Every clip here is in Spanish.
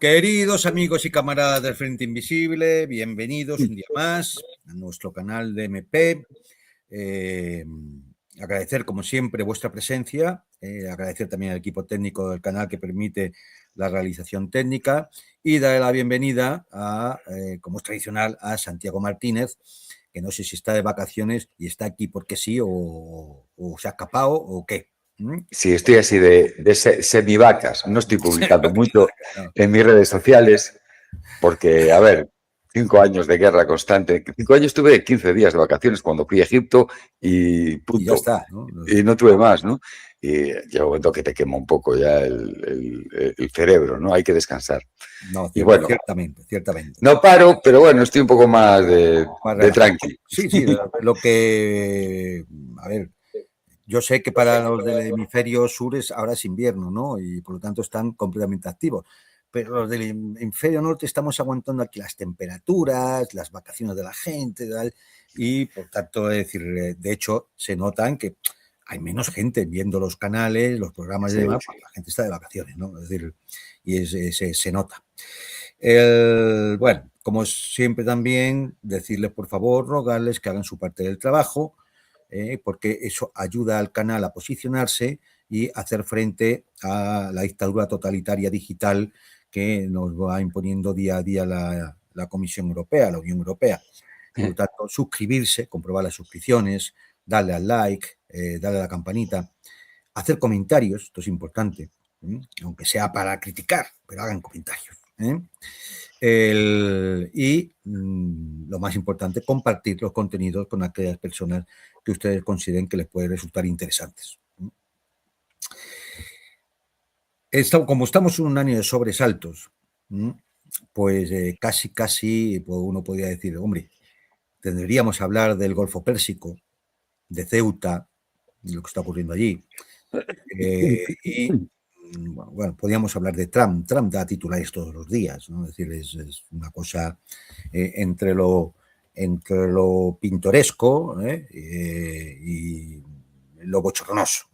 Queridos amigos y camaradas del Frente Invisible, bienvenidos un día más a nuestro canal de MP. Agradecer, como siempre, vuestra presencia, agradecer también al equipo técnico del canal que permite la realización técnica y dar la bienvenida, como es tradicional, a Santiago Martínez, que no sé si está de vacaciones y está aquí porque sí o se ha escapado o qué. Sí, estoy así de semivacas. No estoy publicando mucho en mis redes sociales porque, a ver, 5 años de guerra constante. 5 años tuve 15 días de vacaciones cuando fui a Egipto y punto. Y ya está, ¿no? Y no tuve más, ¿no? Y llega un momento que te quema un poco ya el cerebro, ¿no? Hay que descansar. No, Y bueno, ciertamente. no paro, pero bueno, estoy un poco más de tranqui. Sí, lo que... A ver, yo sé que para los del hemisferio sur ahora es invierno, ¿no? Y por lo tanto están completamente activos. Pero los del hemisferio norte estamos aguantando aquí las temperaturas, las vacaciones de la gente, tal, y por tanto, es decir, de hecho, se notan que hay menos gente viendo los canales, los programas y demás, porque la gente está de vacaciones, ¿no? Es decir, y se nota. Bueno, como siempre también, decirles, por favor, rogarles que hagan su parte del trabajo, porque eso ayuda al canal a posicionarse y hacer frente a la dictadura totalitaria digital que nos va imponiendo día a día la Comisión Europea, la Unión Europea. Por lo tanto, suscribirse, comprobar las suscripciones, darle al like, darle a la campanita, hacer comentarios, esto es importante, aunque sea para criticar, pero hagan comentarios. Y lo más importante, compartir los contenidos con aquellas personas que ustedes consideren que les puede resultar interesantes. Como estamos en un año de sobresaltos, pues casi pues uno podría decir, hombre, tendríamos que hablar del Golfo Pérsico, de Ceuta, de lo que está ocurriendo allí. Bueno, podríamos hablar de Trump. Trump da titulares todos los días, ¿no? Es decir, es una cosa entre lo pintoresco y lo bochornoso.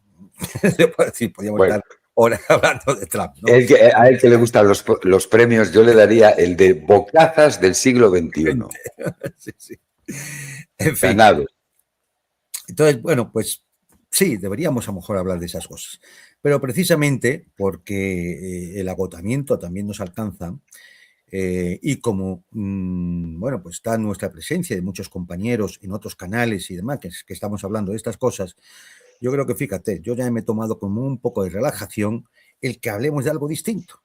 Podríamos estar horas hablando de Trump, ¿no? A él que le gustan los premios, yo le daría el de bocazas del siglo XXI. Sí. En fin. Ganado. Entonces, bueno, pues sí, deberíamos a lo mejor hablar de esas cosas. Pero precisamente porque el agotamiento también nos alcanza y como, bueno, pues está nuestra presencia de muchos compañeros en otros canales y demás que estamos hablando de estas cosas, yo creo que, fíjate, yo ya me he tomado como un poco de relajación el que hablemos de algo distinto.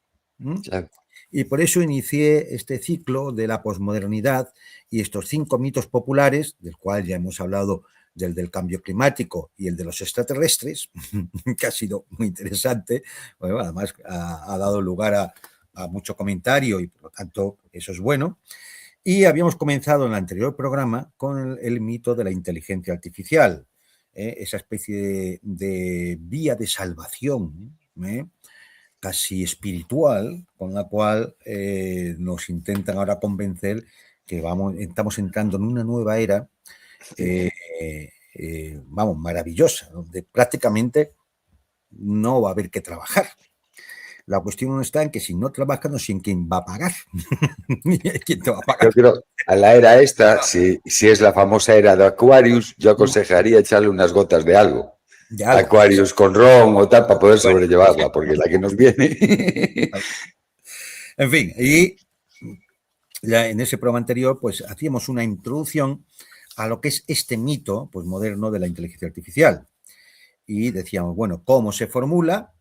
Claro. Y por eso inicié este ciclo de la posmodernidad y estos 5 mitos populares, del cual ya hemos hablado, del cambio climático y el de los extraterrestres, que ha sido muy interesante. Bueno, además ha dado lugar a mucho comentario y por lo tanto eso es bueno. Y habíamos comenzado en el anterior programa con el mito de la inteligencia artificial, esa especie de vía de salvación, casi espiritual, con la cual nos intentan ahora convencer que estamos entrando en una nueva era, maravillosa, donde prácticamente no va a haber que trabajar. La cuestión no está en que si no trabajas, no sé en quién va a pagar. ¿Quién te va a pagar? Yo creo, a la era esta, si es la famosa era de Aquarius, yo aconsejaría echarle unas gotas de algo. Aquarius con ron o tal, para poder sobrellevarla, porque la que nos viene... En fin, y ya en ese programa anterior, pues hacíamos una introducción a lo que es este mito pues, moderno de la inteligencia artificial. Y decíamos, bueno, ¿cómo se formula?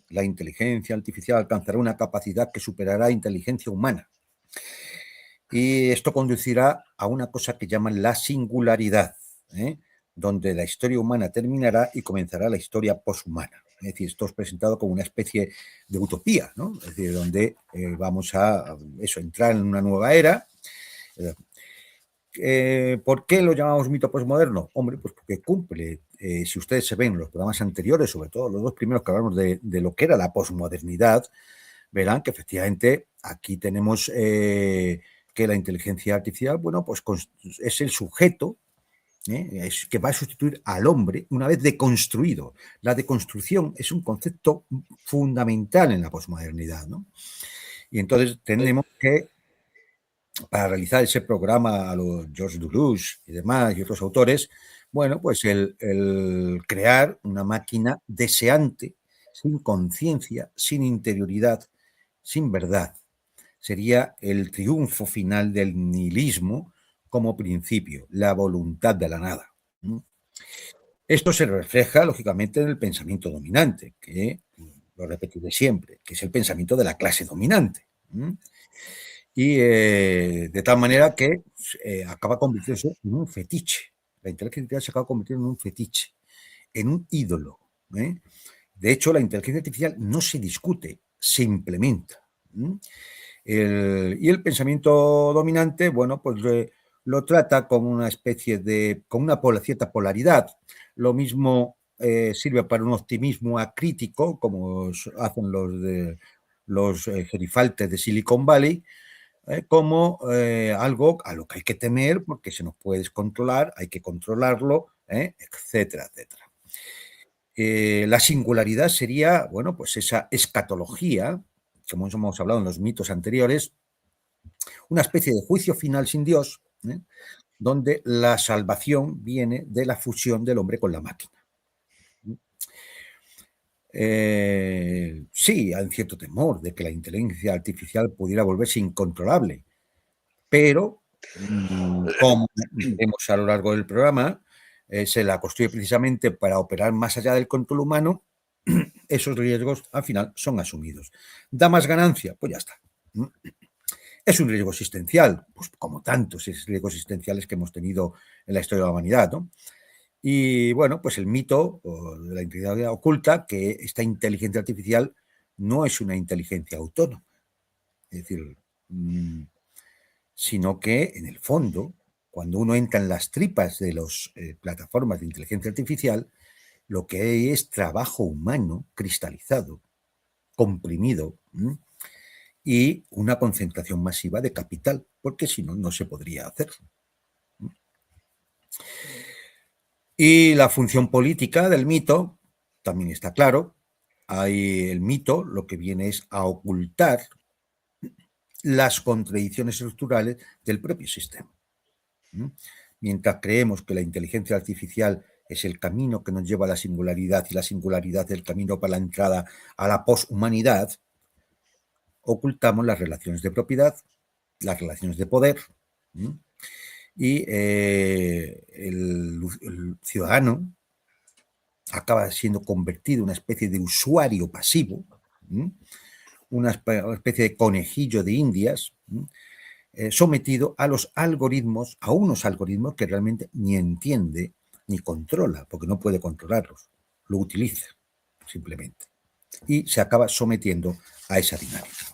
La inteligencia artificial alcanzará una capacidad que superará inteligencia humana. Y esto conducirá a una cosa que llaman la singularidad, donde la historia humana terminará y comenzará la historia poshumana. Es decir, esto es presentado como una especie de utopía, ¿no? Es decir, donde vamos a entrar en una nueva era. ¿Por qué lo llamamos mito postmoderno? Hombre, pues porque cumple, si ustedes se ven en los programas anteriores, sobre todo los 2 primeros que hablamos de lo que era la posmodernidad, verán que efectivamente aquí tenemos que la inteligencia artificial, bueno, pues es el sujeto que va a sustituir al hombre una vez deconstruido. La deconstrucción es un concepto fundamental en la posmodernidad, ¿no? Y entonces tenemos que, para realizar ese programa a los George Duluth y demás y otros autores, bueno, pues el crear una máquina deseante, sin conciencia, sin interioridad, sin verdad. Sería el triunfo final del nihilismo como principio, la voluntad de la nada. Esto se refleja, lógicamente, en el pensamiento dominante, que lo repetiré siempre, que es el pensamiento de la clase dominante. Y de tal manera que acaba convirtiéndose en un fetiche. La inteligencia artificial se acaba convirtiendo en un fetiche, en un ídolo. De hecho, la inteligencia artificial no se discute, se implementa. Y el pensamiento dominante, bueno, pues lo trata como una especie de, con una cierta polaridad. Lo mismo sirve para un optimismo acrítico, como hacen los gerifaltes de Silicon Valley, como algo a lo que hay que temer porque se nos puede descontrolar, hay que controlarlo, etcétera, etcétera. La singularidad sería, bueno, pues esa escatología, como hemos hablado en los mitos anteriores, una especie de juicio final sin Dios, donde la salvación viene de la fusión del hombre con la máquina. Sí, hay cierto temor de que la inteligencia artificial pudiera volverse incontrolable, pero como veremos a lo largo del programa, se la construye precisamente para operar más allá del control humano. Esos riesgos al final son asumidos. ¿Da más ganancia? Pues ya está. ¿Es un riesgo existencial? Pues como tantos riesgos existenciales que hemos tenido en la historia de la humanidad, ¿no? Y bueno, pues el mito de la inteligencia oculta que esta inteligencia artificial no es una inteligencia autónoma. Es decir, sino que en el fondo, cuando uno entra en las tripas de las plataformas de inteligencia artificial, lo que hay es trabajo humano cristalizado, comprimido, y una concentración masiva de capital, porque si no, no se podría hacer. Y la función política del mito también está claro. Hay el mito lo que viene es a ocultar las contradicciones estructurales del propio sistema. Mientras creemos que la inteligencia artificial es el camino que nos lleva a la singularidad y la singularidad es el camino para la entrada a la poshumanidad, ocultamos las relaciones de propiedad, las relaciones de poder, y el ciudadano acaba siendo convertido en una especie de usuario pasivo, una especie de conejillo de indias, sometido a los algoritmos, a unos algoritmos que realmente ni entiende ni controla, porque no puede controlarlos, lo utiliza simplemente y se acaba sometiendo a esa dinámica.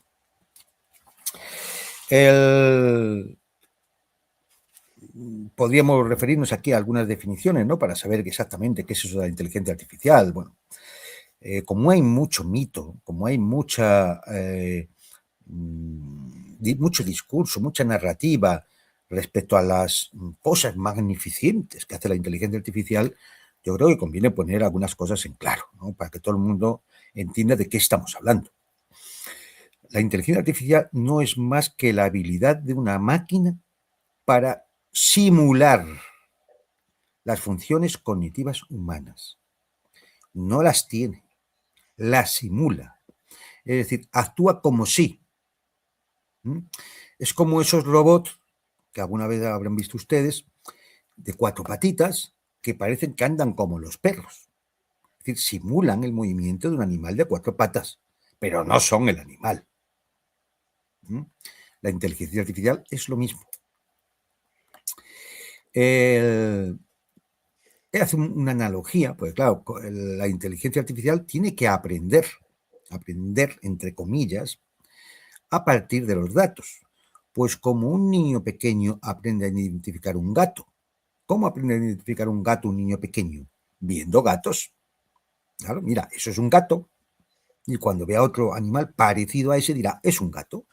Podríamos referirnos aquí a algunas definiciones, ¿no? Para saber exactamente qué es eso de la inteligencia artificial. Bueno, como hay mucho mito, como hay mucho discurso, mucha narrativa respecto a las cosas magnificentes que hace la inteligencia artificial, yo creo que conviene poner algunas cosas en claro, ¿no? Para que todo el mundo entienda de qué estamos hablando. La inteligencia artificial no es más que la habilidad de una máquina para simular las funciones cognitivas humanas. No las tiene, las simula. Es decir, actúa como si. Es como esos robots que alguna vez habrán visto ustedes, de 4 patitas, que parecen que andan como los perros. Es decir, simulan el movimiento de un animal de 4 patas, pero no son el animal. La inteligencia artificial es lo mismo. Hace una analogía, pues claro, la inteligencia artificial tiene que aprender, entre comillas, a partir de los datos. Pues como un niño pequeño aprende a identificar un gato. ¿Cómo aprende a identificar un gato un niño pequeño? Viendo gatos. Claro, mira, eso es un gato. Y cuando vea otro animal parecido a ese dirá, es un gato.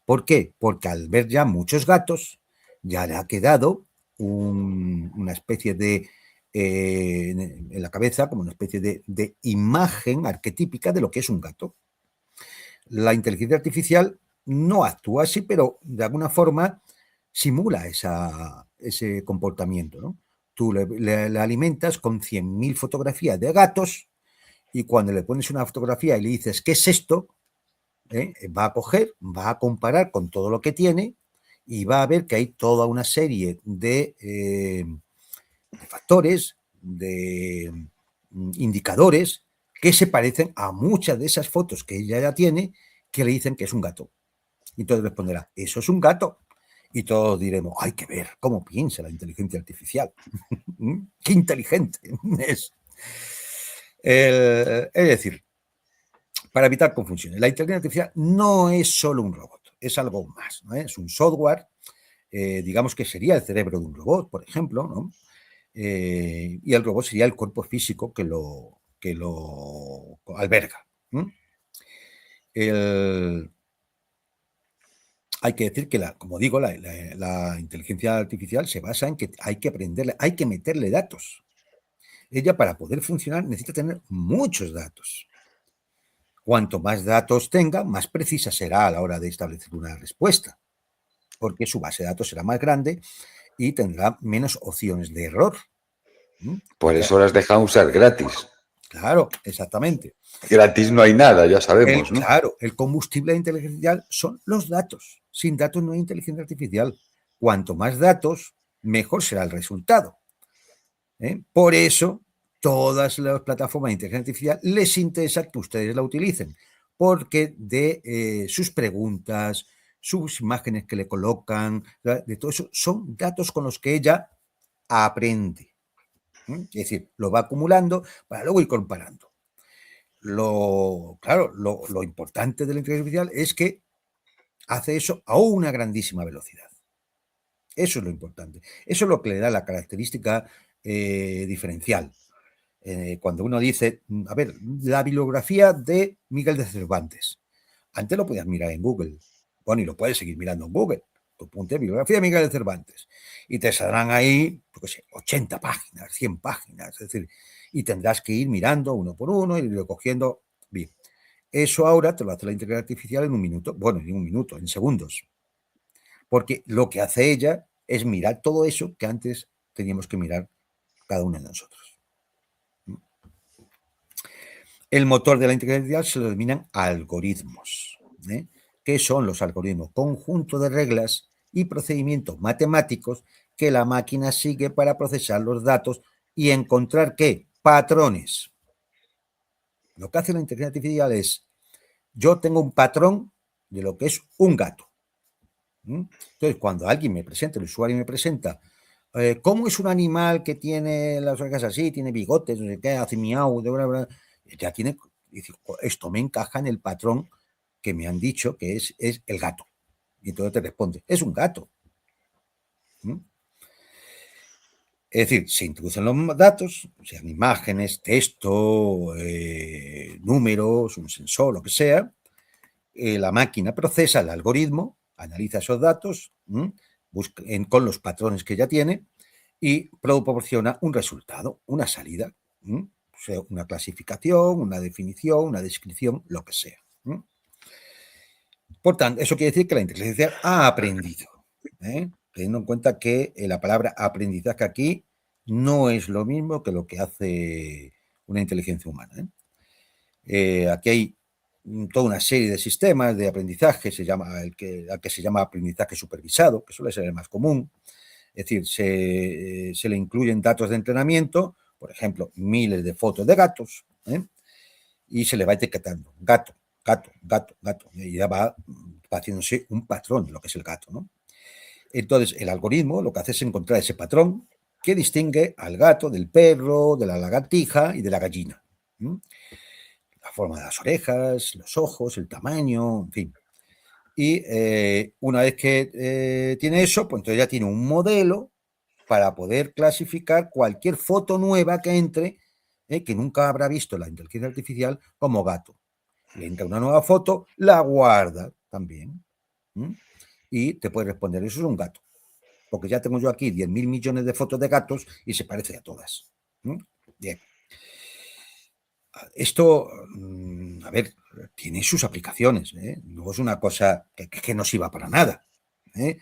¿Por qué? Porque al ver ya muchos gatos, ya le ha quedado una especie de, en la cabeza, como una especie de imagen arquetípica de lo que es un gato. La inteligencia artificial no actúa así, pero de alguna forma simula ese comportamiento, ¿no? Tú le alimentas con 100.000 fotografías de gatos y cuando le pones una fotografía y le dices, ¿qué es esto? Va a coger, va a comparar con todo lo que tiene y va a ver que hay toda una serie de factores, de indicadores que se parecen a muchas de esas fotos que ella ya tiene, que le dicen que es un gato. Y entonces responderá, eso es un gato. Y todos diremos, hay que ver cómo piensa la inteligencia artificial. ¡Qué inteligente es! Es decir, para evitar confusiones, la inteligencia artificial no es solo un robot, es algo más, ¿no? Es un software, digamos que sería el cerebro de un robot, por ejemplo, ¿no? Y el robot sería el cuerpo físico que lo alberga. Hay que decir que, como digo, la inteligencia artificial se basa en que hay que aprenderle, hay que meterle datos. Ella, para poder funcionar, necesita tener muchos datos. Cuanto más datos tenga, más precisa será a la hora de establecer una respuesta, porque su base de datos será más grande y tendrá menos opciones de error. Por eso las dejan usar gratis. Claro, exactamente. Gratis no hay nada, ya sabemos, ¿no? Claro, el combustible de inteligencia artificial son los datos. Sin datos no hay inteligencia artificial. Cuanto más datos, mejor será el resultado. Por eso, todas las plataformas de inteligencia artificial les interesa que ustedes la utilicen, porque de sus preguntas, sus imágenes que le colocan, de todo eso, son datos con los que ella aprende. Es decir, lo va acumulando para luego ir comparando. Claro, lo importante de la inteligencia artificial es que hace eso a una grandísima velocidad. Eso es lo importante. Eso es lo que le da la característica diferencial. Cuando uno dice, a ver, la bibliografía de Miguel de Cervantes. Antes lo podías mirar en Google. Bueno, y lo puedes seguir mirando en Google. Tú ponte bibliografía de Miguel de Cervantes. Y te saldrán ahí, yo qué sé, 80 páginas, 100 páginas. Es decir, y tendrás que ir mirando uno por uno y recogiendo. Bien. Eso ahora te lo hace la inteligencia artificial en un minuto. Bueno, en un minuto, en segundos. Porque lo que hace ella es mirar todo eso que antes teníamos que mirar cada uno de nosotros. El motor de la inteligencia artificial se lo denominan algoritmos. ¿Qué son los algoritmos? Conjunto de reglas y procedimientos matemáticos que la máquina sigue para procesar los datos y encontrar, ¿qué? Patrones. Lo que hace la inteligencia artificial es, yo tengo un patrón de lo que es un gato. Entonces, cuando alguien me presenta, el usuario me presenta, ¿cómo es un animal que tiene las orejas así, tiene bigotes, no sé qué, hace miau, bla, bla, ya tiene, dice, esto me encaja en el patrón que me han dicho que es el gato. Y entonces te responde, es un gato. Es decir, se introducen los datos, sean imágenes, texto, números, un sensor, lo que sea. La máquina procesa el algoritmo, analiza esos datos con los patrones que ya tiene y proporciona un resultado, una salida, o sea, una clasificación, una definición, una descripción, lo que sea. Por tanto, eso quiere decir que la inteligencia ha aprendido, teniendo en cuenta que la palabra aprendizaje aquí no es lo mismo que lo que hace una inteligencia humana. Aquí hay toda una serie de sistemas de aprendizaje, al que se llama aprendizaje supervisado, que suele ser el más común. Es decir, se le incluyen datos de entrenamiento, por ejemplo, miles de fotos de gatos, y se le va etiquetando gato, gato, gato, gato, y ya va haciéndose un patrón de lo que es el gato, ¿no? Entonces, el algoritmo lo que hace es encontrar ese patrón que distingue al gato del perro, de la lagartija y de la gallina. La forma de las orejas, los ojos, el tamaño, en fin. Y una vez que tiene eso, pues entonces ya tiene un modelo para poder clasificar cualquier foto nueva que entre, que nunca habrá visto la inteligencia artificial, como gato. Le entra una nueva foto, la guarda también. Y te puede responder, eso es un gato. Porque ya tengo yo aquí 10.000 millones de fotos de gatos y se parece a todas. Bien. Esto a ver, tiene sus aplicaciones, ¿eh? No es una cosa que no sirva para nada, ¿eh?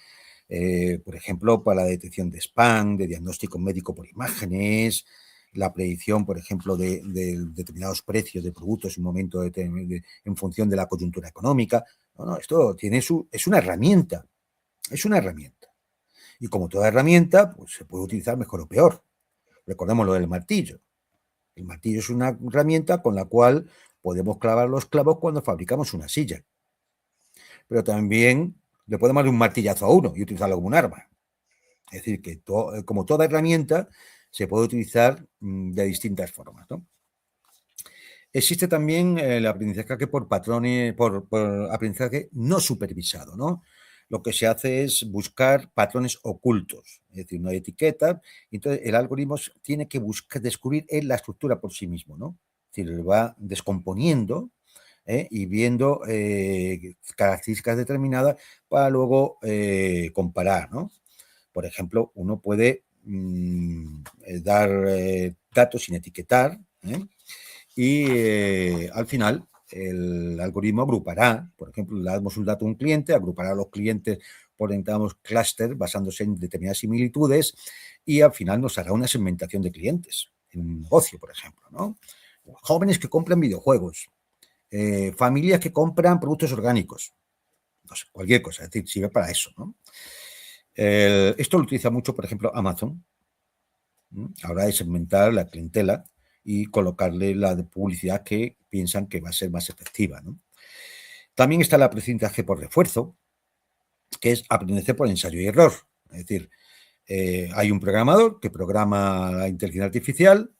Por ejemplo, para la detección de spam, de diagnóstico médico por imágenes, la predicción, por ejemplo, de determinados precios de productos en un momento en función de la coyuntura económica. No, esto es una herramienta, es una herramienta. Y como toda herramienta, pues se puede utilizar mejor o peor. Recordemos lo del martillo. El martillo es una herramienta con la cual podemos clavar los clavos cuando fabricamos una silla. Pero también le podemos dar un martillazo a uno y utilizarlo como un arma. Es decir, que como toda herramienta se puede utilizar de distintas formas, ¿no? Existe también el aprendizaje por patrones, por aprendizaje no supervisado, ¿no? Lo que se hace es buscar patrones ocultos, es decir, no hay etiqueta, y entonces el algoritmo tiene que descubrir en la estructura por sí mismo, ¿no? Es decir, lo va descomponiendo y viendo características determinadas para luego comparar, ¿no? Por ejemplo, uno puede dar datos sin etiquetar, y al final el algoritmo agrupará, por ejemplo, le damos un dato a un cliente, agrupará a los clientes por, digamos, clúster basándose en determinadas similitudes y al final nos hará una segmentación de clientes, en un negocio, por ejemplo, ¿no? Jóvenes que compran videojuegos, familias que compran productos orgánicos, no sé, cualquier cosa, es decir, sirve para eso, ¿no? Esto lo utiliza mucho, por ejemplo, Amazon, ahora de segmentar la clientela y colocarle la de publicidad que piensan que va a ser más efectiva, ¿no? También está el aprendizaje por refuerzo, que es aprender por ensayo y error. Es decir, hay un programador que programa la inteligencia artificial,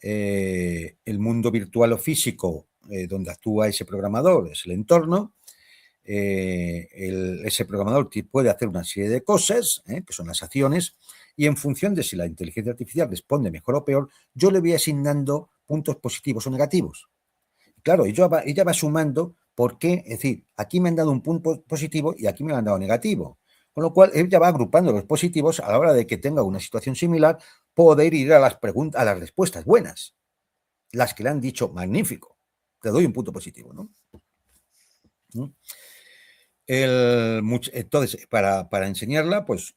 el mundo virtual o físico donde actúa ese programador es el entorno, ese programador puede hacer una serie de cosas, que son las acciones, y en función de si la inteligencia artificial responde mejor o peor, yo le voy asignando puntos positivos o negativos. Claro, ella va sumando por qué, es decir, aquí me han dado un punto positivo y aquí me lo han dado negativo. Con lo cual, ella va agrupando los positivos a la hora de que tenga una situación similar, poder ir a las preguntas, a las respuestas buenas. Las que le han dicho, magnífico, te doy un punto positivo, ¿no? Entonces, para enseñarla, pues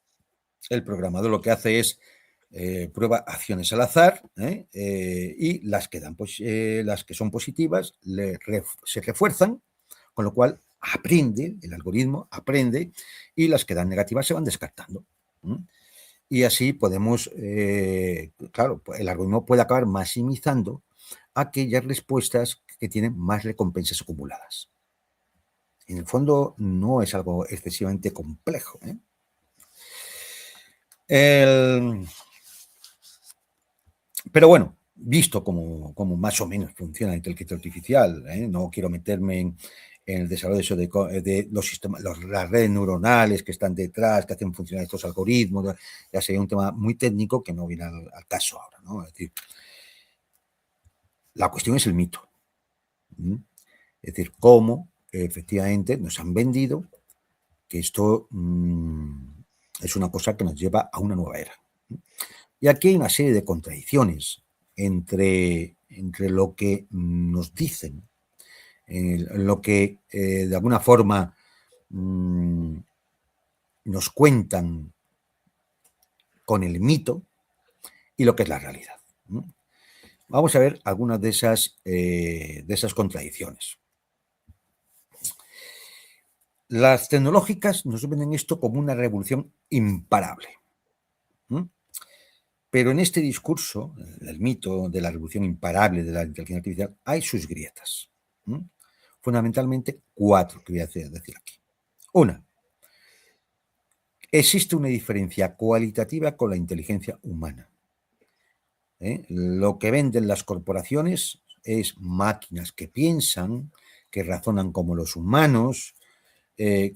el programador lo que hace es prueba acciones al azar y las que, las que son positivas se refuerzan, con lo cual aprende, el algoritmo aprende y las que dan negativas se van descartando. Y así podemos, claro, el algoritmo puede acabar maximizando aquellas respuestas que tienen más recompensas acumuladas. En el fondo no es algo excesivamente complejo. Pero bueno, visto como más o menos funciona la inteligencia artificial, no quiero meterme en el desarrollo de los sistemas, las redes neuronales que están detrás, que hacen funcionar estos algoritmos, ya sería un tema muy técnico que no viene al caso ahora, ¿no? Es decir, la cuestión es el mito. Es decir, cómo efectivamente nos han vendido que esto es una cosa que nos lleva a una nueva era. Y aquí hay una serie de contradicciones entre lo que nos dicen, lo que de alguna forma nos cuentan con el mito y lo que es la realidad. Vamos a ver algunas de esas contradicciones. Las tecnológicas nos venden esto como una revolución imparable. Pero en este discurso, el mito de la revolución imparable de la inteligencia artificial, hay sus grietas. Fundamentalmente 4 que voy a decir aquí. Una, existe una diferencia cualitativa con la inteligencia humana. Lo que venden las corporaciones es máquinas que piensan, que razonan como los humanos,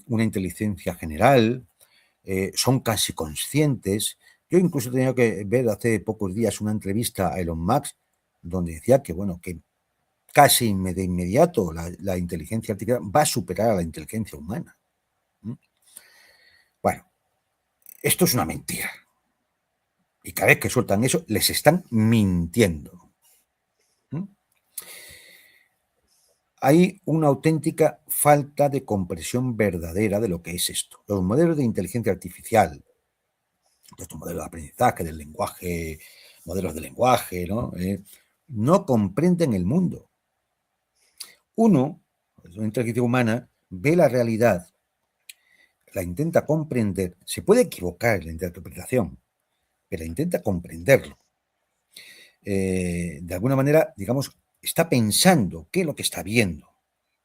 una inteligencia general, son casi conscientes. Yo incluso he tenido que ver hace pocos días una entrevista a Elon Musk donde decía que, bueno, que casi de inmediato la inteligencia artificial va a superar a la inteligencia humana. Bueno, esto es una mentira. Y cada vez que sueltan eso, les están mintiendo. hay una auténtica falta de comprensión verdadera de lo que es esto. Los modelos de inteligencia artificial, estos modelos de aprendizaje del lenguaje, modelos de lenguaje, ¿no? No comprenden el mundo. Uno, una inteligencia humana, ve la realidad, la intenta comprender, se puede equivocar en la interpretación, pero intenta comprenderlo. De alguna manera, digamos, está pensando qué es lo que está viendo,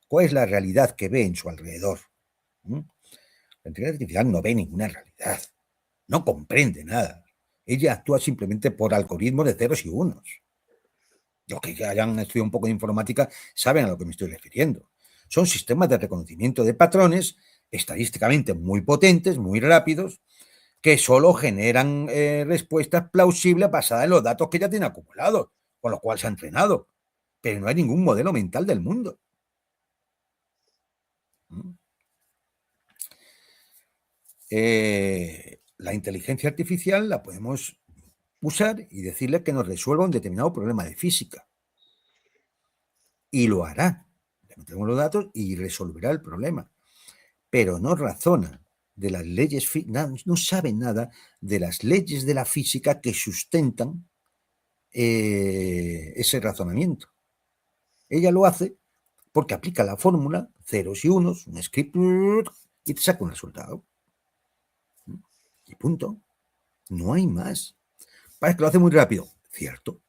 cuál es la realidad que ve en su alrededor. La inteligencia artificial no ve ninguna realidad, no comprende nada. Ella actúa simplemente por algoritmos de ceros y unos. Los que ya hayan estudiado un poco de informática saben a lo que me estoy refiriendo. Son sistemas de reconocimiento de patrones estadísticamente muy potentes, muy rápidos, que solo generan respuestas plausibles basadas en los datos que ya tienen acumulados, con los cuales se ha entrenado. Pero no hay ningún modelo mental del mundo. La inteligencia artificial la podemos usar y decirle que nos resuelva un determinado problema de física. Y lo hará. Le metemos los datos y resolverá el problema. Pero no razona de las leyes, no sabe nada de las leyes de la física que sustentan ese razonamiento. Ella lo hace porque aplica la fórmula, ceros y unos, un script, y te saca un resultado. Y punto. No hay más. Parece que lo hace muy rápido, cierto.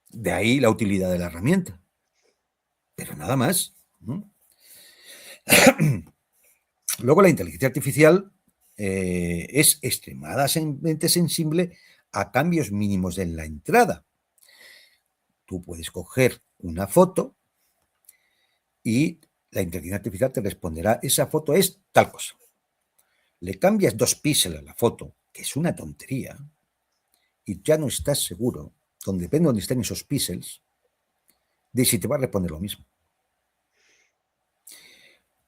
De ahí la utilidad de la herramienta. Pero nada más. Luego la inteligencia artificial es extremadamente sensible a cambios mínimos en la entrada. Tú puedes coger una foto y la inteligencia artificial te responderá, esa foto es tal cosa. Le cambias 2 píxeles a la foto, que es una tontería, y ya no estás seguro, depende de donde estén esos píxeles, de si te va a responder lo mismo.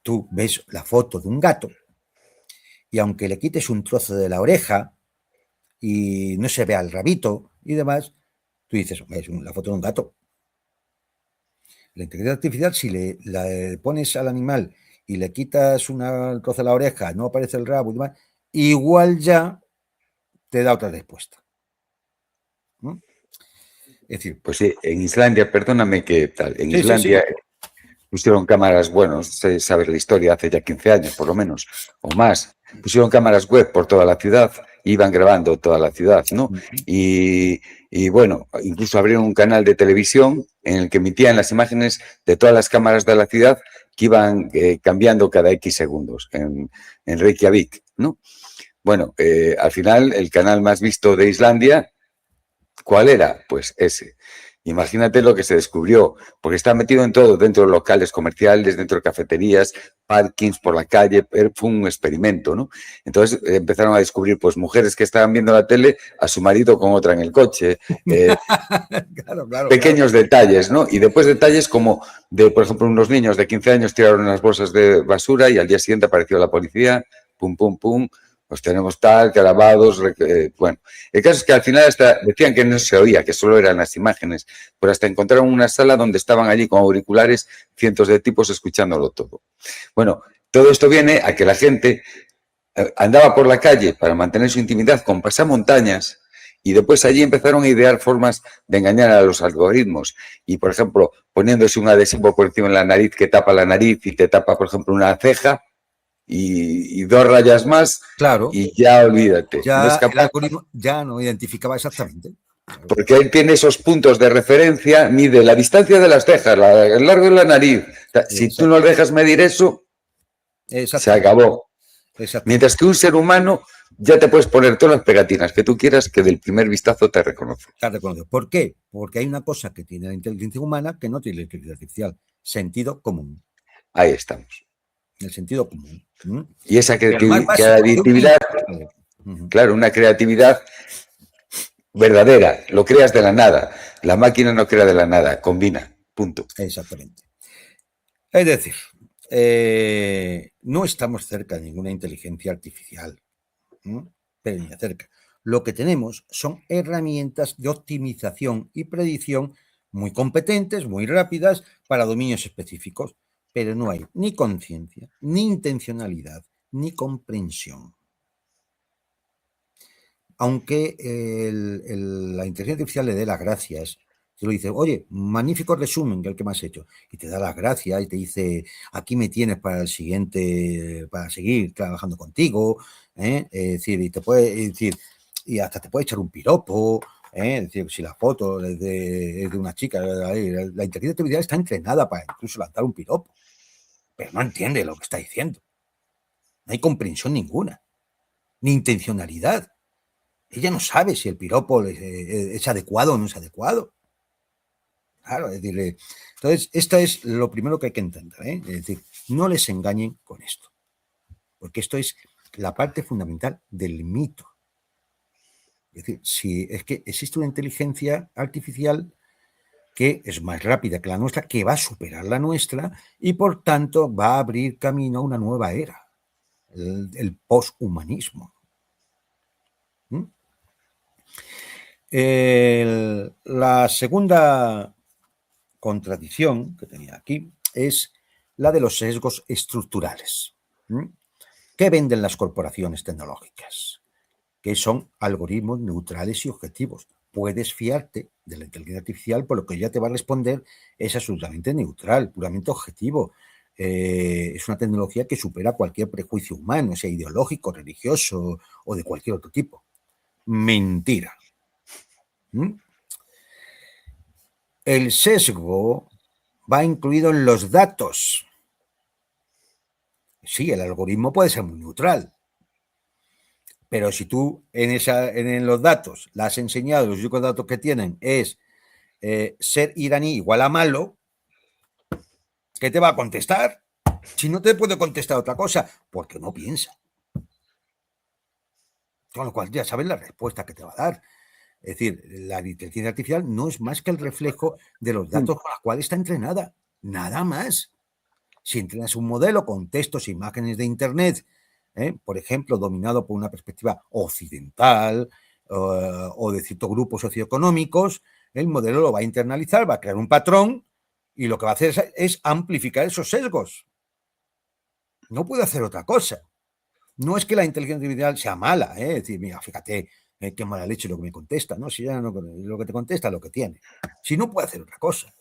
Tú ves la foto de un gato y aunque le quites un trozo de la oreja y no se vea el rabito y demás, tú dices, es la foto de un gato. La inteligencia artificial, si le pones al animal y le quitas un trozo de la oreja, no aparece el rabo y demás, igual ya te da otra respuesta. ¿No? Es decir, pues sí, en Islandia, perdóname que tal, en sí, Islandia sí. pusieron cámaras, bueno, sabes la historia, hace ya 15 años por lo menos, o más, pusieron cámaras web por toda la ciudad, iban grabando toda la ciudad, ¿no? Y bueno, incluso abrieron un canal de televisión en el que emitían las imágenes de todas las cámaras de la ciudad que iban cambiando cada X segundos en Reykjavik, ¿no? Bueno, al final el canal más visto de Islandia, ¿cuál era? Pues ese. Imagínate lo que se descubrió, porque está metido en todo, dentro de locales comerciales, dentro de cafeterías, parkings por la calle, fue un experimento, ¿no? Entonces empezaron a descubrir, pues, mujeres que estaban viendo la tele a su marido con otra en el coche, claro, pequeños detalles, ¿no? Y después detalles como de, por ejemplo, unos niños de 15 años tiraron unas bolsas de basura y al día siguiente apareció la policía, pum, pum, pum, pues tenemos tal, grabados, bueno. El caso es que al final hasta decían que no se oía, que solo eran las imágenes, pero hasta encontraron una sala donde estaban allí con auriculares cientos de tipos escuchándolo todo. Bueno, todo esto viene a que la gente andaba por la calle para mantener su intimidad con pasamontañas y después allí empezaron a idear formas de engañar a los algoritmos y, por ejemplo, poniéndose un adhesivo por encima de la nariz que tapa la nariz y te tapa, por ejemplo, una ceja, y 2 rayas más, claro, y ya olvídate. Ya no es capaz, el algoritmo ya no identificaba exactamente. Claro. Porque él tiene esos puntos de referencia, mide la distancia de las cejas, el largo de la nariz. Si tú no le dejas medir eso, se acabó. Mientras que un ser humano ya te puedes poner todas las pegatinas que tú quieras que del primer vistazo te reconoce. ¿Por qué? Porque hay una cosa que tiene la inteligencia humana que no tiene la inteligencia artificial. Sentido común. Ahí estamos. El sentido común. Y esa creatividad, claro, una creatividad verdadera, lo creas de la nada. La máquina no crea de la nada, combina, punto. Exactamente. Es decir, no estamos cerca de ninguna inteligencia artificial, pero ni cerca. Lo que tenemos son herramientas de optimización y predicción muy competentes, muy rápidas para dominios específicos, pero no hay ni conciencia, ni intencionalidad, ni comprensión. Aunque la inteligencia artificial le dé las gracias, te lo dice, oye, magnífico resumen que el que me has hecho, y te da las gracias y te dice, aquí me tienes para el siguiente, para seguir trabajando contigo, es decir, y te puede decir, y hasta te puede echar un piropo, es decir, si la foto es de una chica, la inteligencia artificial está entrenada para incluso lanzar un piropo, pero no entiende lo que está diciendo. No hay comprensión ninguna, ni intencionalidad. Ella no sabe si el piropo es adecuado o no es adecuado. Claro, es decir, entonces, esto es lo primero que hay que entender, ¿eh? Es decir, no les engañen con esto, porque esto es la parte fundamental del mito. Es decir, si es que existe una inteligencia artificial que es más rápida que la nuestra, que va a superar la nuestra y por tanto va a abrir camino a una nueva era, el poshumanismo. ¿Mm? La segunda contradicción que tenía aquí es la de los sesgos estructurales. ¿Qué venden las corporaciones tecnológicas? Que son algoritmos neutrales y objetivos. Puedes fiarte de la inteligencia artificial, por lo que ella te va a responder es absolutamente neutral, puramente objetivo. Es una tecnología que supera cualquier prejuicio humano, sea ideológico, religioso o de cualquier otro tipo. Mentira. El sesgo va incluido en los datos. Sí, el algoritmo puede ser muy neutral, pero si tú en los datos le has enseñado, los únicos datos que tienen es ser iraní igual a malo, ¿qué te va a contestar? Si no te puede contestar otra cosa, porque no piensa. Con lo cual ya sabes la respuesta que te va a dar. Es decir, la inteligencia artificial no es más que el reflejo de los datos con los cuales está entrenada. Nada más. Si entrenas un modelo con textos e imágenes de Internet, por ejemplo, dominado por una perspectiva occidental o de ciertos grupos socioeconómicos, el modelo lo va a internalizar, va a crear un patrón y lo que va a hacer es amplificar esos sesgos. No puede hacer otra cosa. No es que la inteligencia artificial sea mala, es decir, mira, fíjate qué mala leche lo que me contesta, ¿no? Si ya no, lo que te contesta es lo que tiene. Si no puede hacer otra cosa.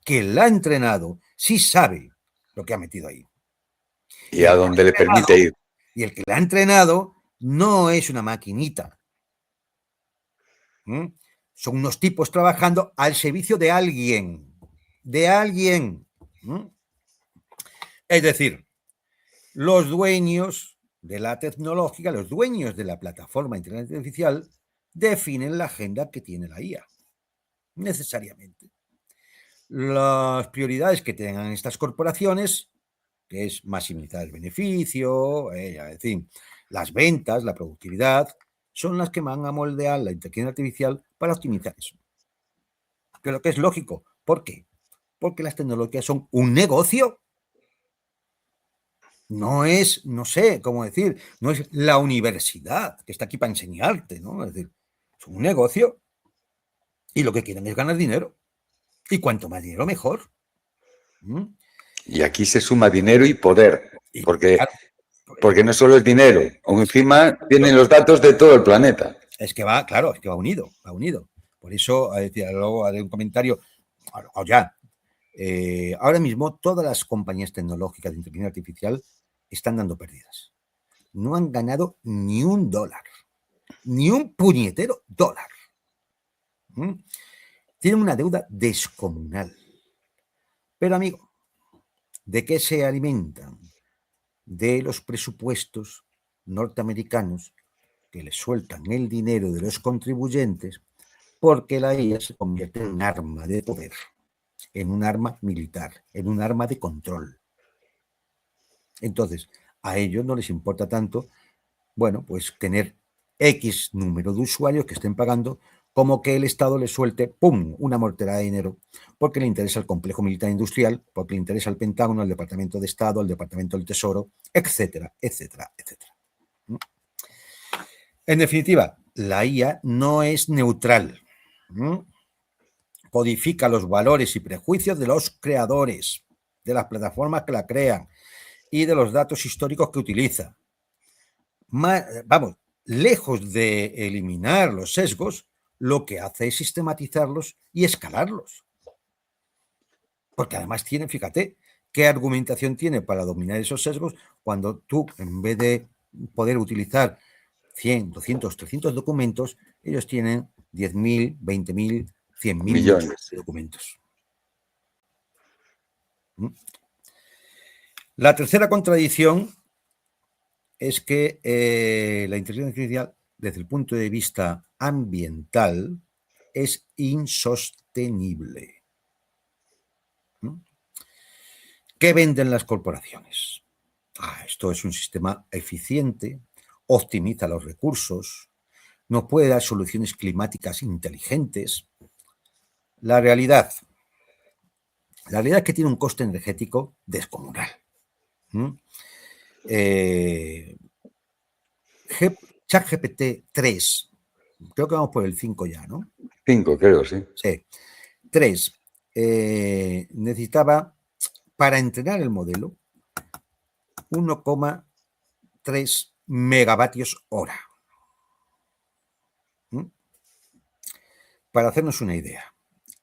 Quien la ha entrenado sí sabe lo que ha metido ahí. Y a donde le permite ir. Y el que la ha entrenado no es una maquinita. Son unos tipos trabajando al servicio de alguien. De alguien. Es decir, los dueños de la tecnológica, los dueños de la plataforma de inteligencia artificial, definen la agenda que tiene la IA. Necesariamente. Las prioridades que tengan estas corporaciones, que es maximizar el beneficio, en fin, las ventas, la productividad, son las que van a moldear la inteligencia artificial para optimizar eso. Creo que es lógico. ¿Por qué? Porque las tecnologías son un negocio. No es, no sé cómo decir, no es la universidad que está aquí para enseñarte, ¿no? Es decir, es un negocio y lo que quieren es ganar dinero. Y cuanto más dinero, mejor. Y aquí se suma dinero y poder, porque no solo es dinero, aún encima tienen los datos de todo el planeta. Es que va, claro, es que va unido, va unido. Por eso, luego haré un comentario, o ya, ahora mismo todas las compañías tecnológicas de inteligencia artificial están dando pérdidas. No han ganado ni un dólar, ni un puñetero dólar. Tienen una deuda descomunal. Pero, amigo, ¿de qué se alimentan? De los presupuestos norteamericanos que les sueltan el dinero de los contribuyentes porque la IA se convierte en un arma de poder, en un arma militar, en un arma de control. Entonces, a ellos no les importa tanto, bueno, pues tener X número de usuarios que estén pagando como que el Estado les suelte, ¡pum!, una mortera de dinero, porque le interesa el complejo militar industrial, porque le interesa el Pentágono, el Departamento de Estado, el Departamento del Tesoro, etcétera, etcétera, etcétera. En definitiva, la IA no es neutral. codifica los valores y prejuicios de los creadores, de las plataformas que la crean y de los datos históricos que utiliza. Vamos, lejos de eliminar los sesgos, lo que hace es sistematizarlos y escalarlos. Porque además tiene, fíjate, qué argumentación tiene para dominar esos sesgos cuando tú, en vez de poder utilizar 100, 200, 300 documentos, ellos tienen 10.000, 20.000, 100.000 millones de documentos. La tercera contradicción es que la inteligencia artificial, desde el punto de vista ambiental, es insostenible. ¿Qué venden las corporaciones? Esto es un sistema eficiente, optimiza los recursos, nos puede dar soluciones climáticas inteligentes. La realidad es que tiene un coste energético descomunal. ChatGPT 3, creo que vamos por el 5 ya, ¿no? 5, creo, sí. Sí. 3 necesitaba, para entrenar el modelo, 1,3 megavatios hora. Para hacernos una idea,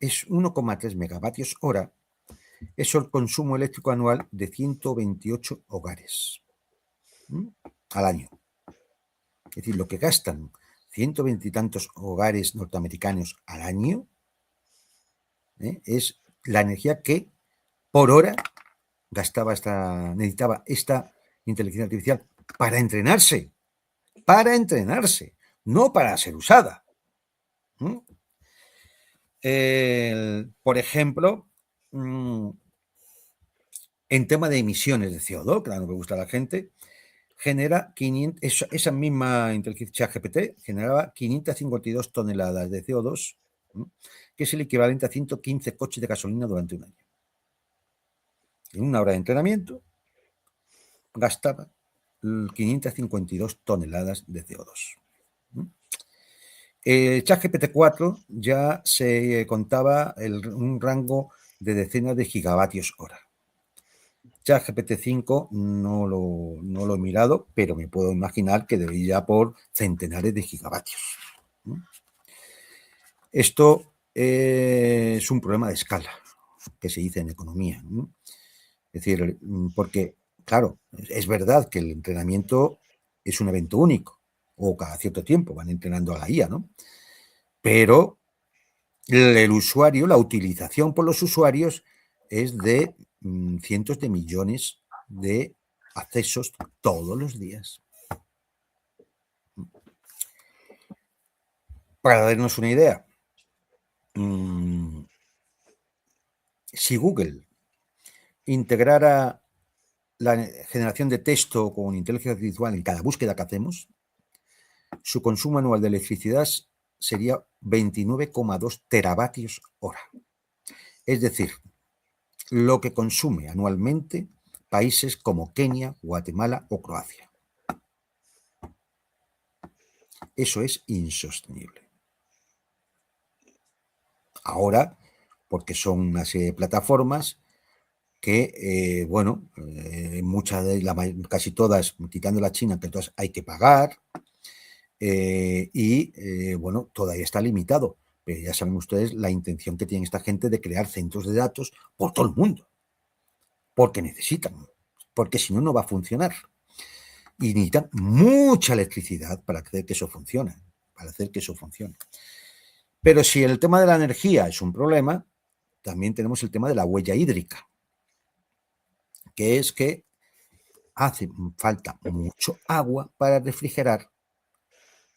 es 1,3 megavatios hora, es el consumo eléctrico anual de 128 hogares al año. Es decir, lo que gastan 120 y tantos hogares norteamericanos al año es la energía que por hora necesitaba esta inteligencia artificial para entrenarse, no para ser usada. Por ejemplo, en tema de emisiones de CO2, claro, que gusta a la gente, genera esa misma inteligencia GPT generaba 552 toneladas de CO2, que es el equivalente a 115 coches de gasolina durante un año. En una hora de entrenamiento gastaba 552 toneladas de CO2. ChatGPT 4 ya se contaba un rango de decenas de gigavatios hora. ChatGPT 5 no lo he mirado, pero me puedo imaginar que debería ir por centenares de gigavatios. Esto es un problema de escala, que se dice en economía. Es decir, porque, claro, es verdad que el entrenamiento es un evento único, o cada cierto tiempo van entrenando a la IA, ¿no? Pero el usuario, la utilización por los usuarios es de cientos de millones de accesos todos los días. Para darnos una idea, si Google integrara la generación de texto con inteligencia artificial en cada búsqueda que hacemos, su consumo anual de electricidad sería 29,2 teravatios hora. Es decir, lo que consume anualmente países como Kenia, Guatemala o Croacia. Eso es insostenible. Ahora, porque son una serie de plataformas que, casi todas, quitando la China, que todas hay que pagar, todavía está limitado. Pero ya saben ustedes la intención que tiene esta gente de crear centros de datos por todo el mundo. Porque necesitan, porque si no, no va a funcionar. Y necesitan mucha electricidad para hacer que eso funcione, Pero si el tema de la energía es un problema, también tenemos el tema de la huella hídrica, que es que hace falta mucho agua para refrigerar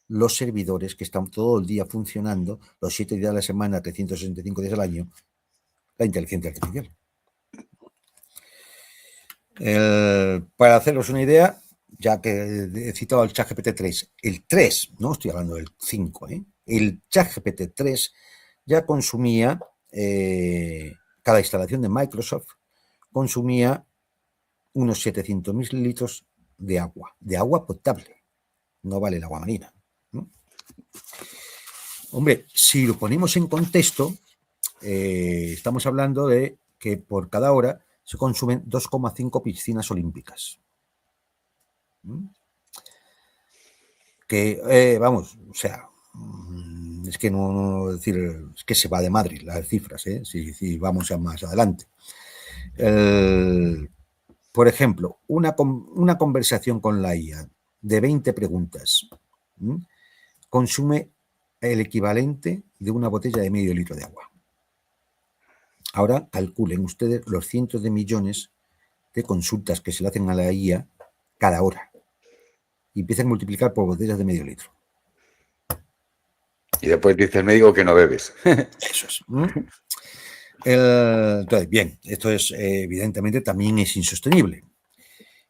los servidores que están todo el día funcionando, los 7 días de la semana, 365 días al año, la inteligencia artificial. Para haceros una idea, ya que he citado el ChatGPT 3, el 3, no estoy hablando del 5, el ChatGPT 3 ya consumía, cada instalación de Microsoft consumía unos 700.000 litros de agua potable, no vale el agua marina, ¿no? Hombre, si lo ponemos en contexto, estamos hablando de que por cada hora se consumen 2,5 piscinas olímpicas. Que, vamos, o sea, es que no decir, es que se va de Madrid las cifras, si vamos a más adelante. Por ejemplo, una conversación con la IA de 20 preguntas consume el equivalente de una botella de medio litro de agua. Ahora calculen ustedes los cientos de millones de consultas que se le hacen a la IA cada hora y empiezan a multiplicar por botellas de medio litro. Y después dice el médico que no bebes. Eso es. Entonces, bien, esto es evidentemente también es insostenible.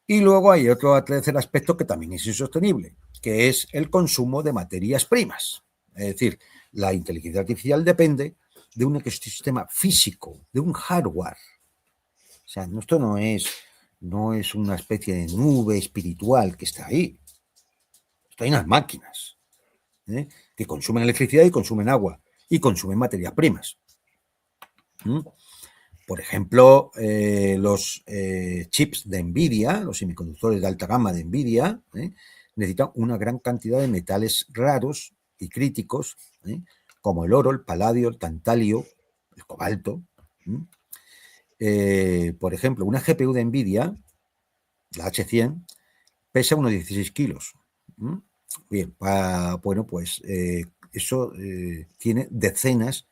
Y luego hay otro tercer aspecto que también es insostenible, que es el consumo de materias primas. Es decir, la inteligencia artificial depende de un ecosistema físico, de un hardware. O sea, esto no es una especie de nube espiritual que está ahí. Esto hay unas máquinas que consumen electricidad y consumen agua y consumen materias primas. Por ejemplo, los chips de NVIDIA, los semiconductores de alta gama de NVIDIA, necesitan una gran cantidad de metales raros y críticos, como el oro, el paladio, el tantalio, el cobalto. Por ejemplo, una GPU de NVIDIA, la H100, pesa unos 16 kilos. Bien, bueno, pues eso tiene decenas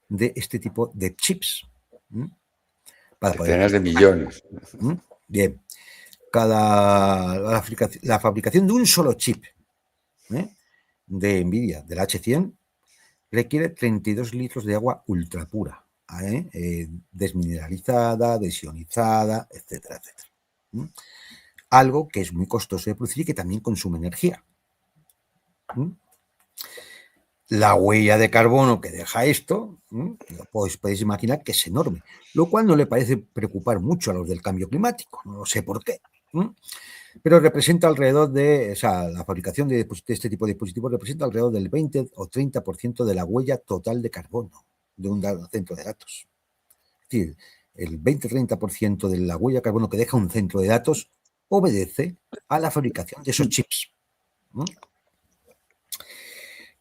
de este tipo de chips. Decenas de millones. Bien. La fabricación de un solo chip de NVIDIA, del H100, requiere 32 litros de agua ultra pura, desmineralizada, desionizada, etcétera, etcétera. Algo que es muy costoso de producir y que también consume energía. La huella de carbono que deja esto, pues podéis imaginar que es enorme, lo cual no le parece preocupar mucho a los del cambio climático, no sé por qué, pero representa alrededor de, o sea, la fabricación de este tipo de dispositivos representa alrededor del 20 o 30% de la huella total de carbono de un centro de datos. Es decir, el 20-30% de la huella de carbono que deja un centro de datos obedece a la fabricación de esos chips.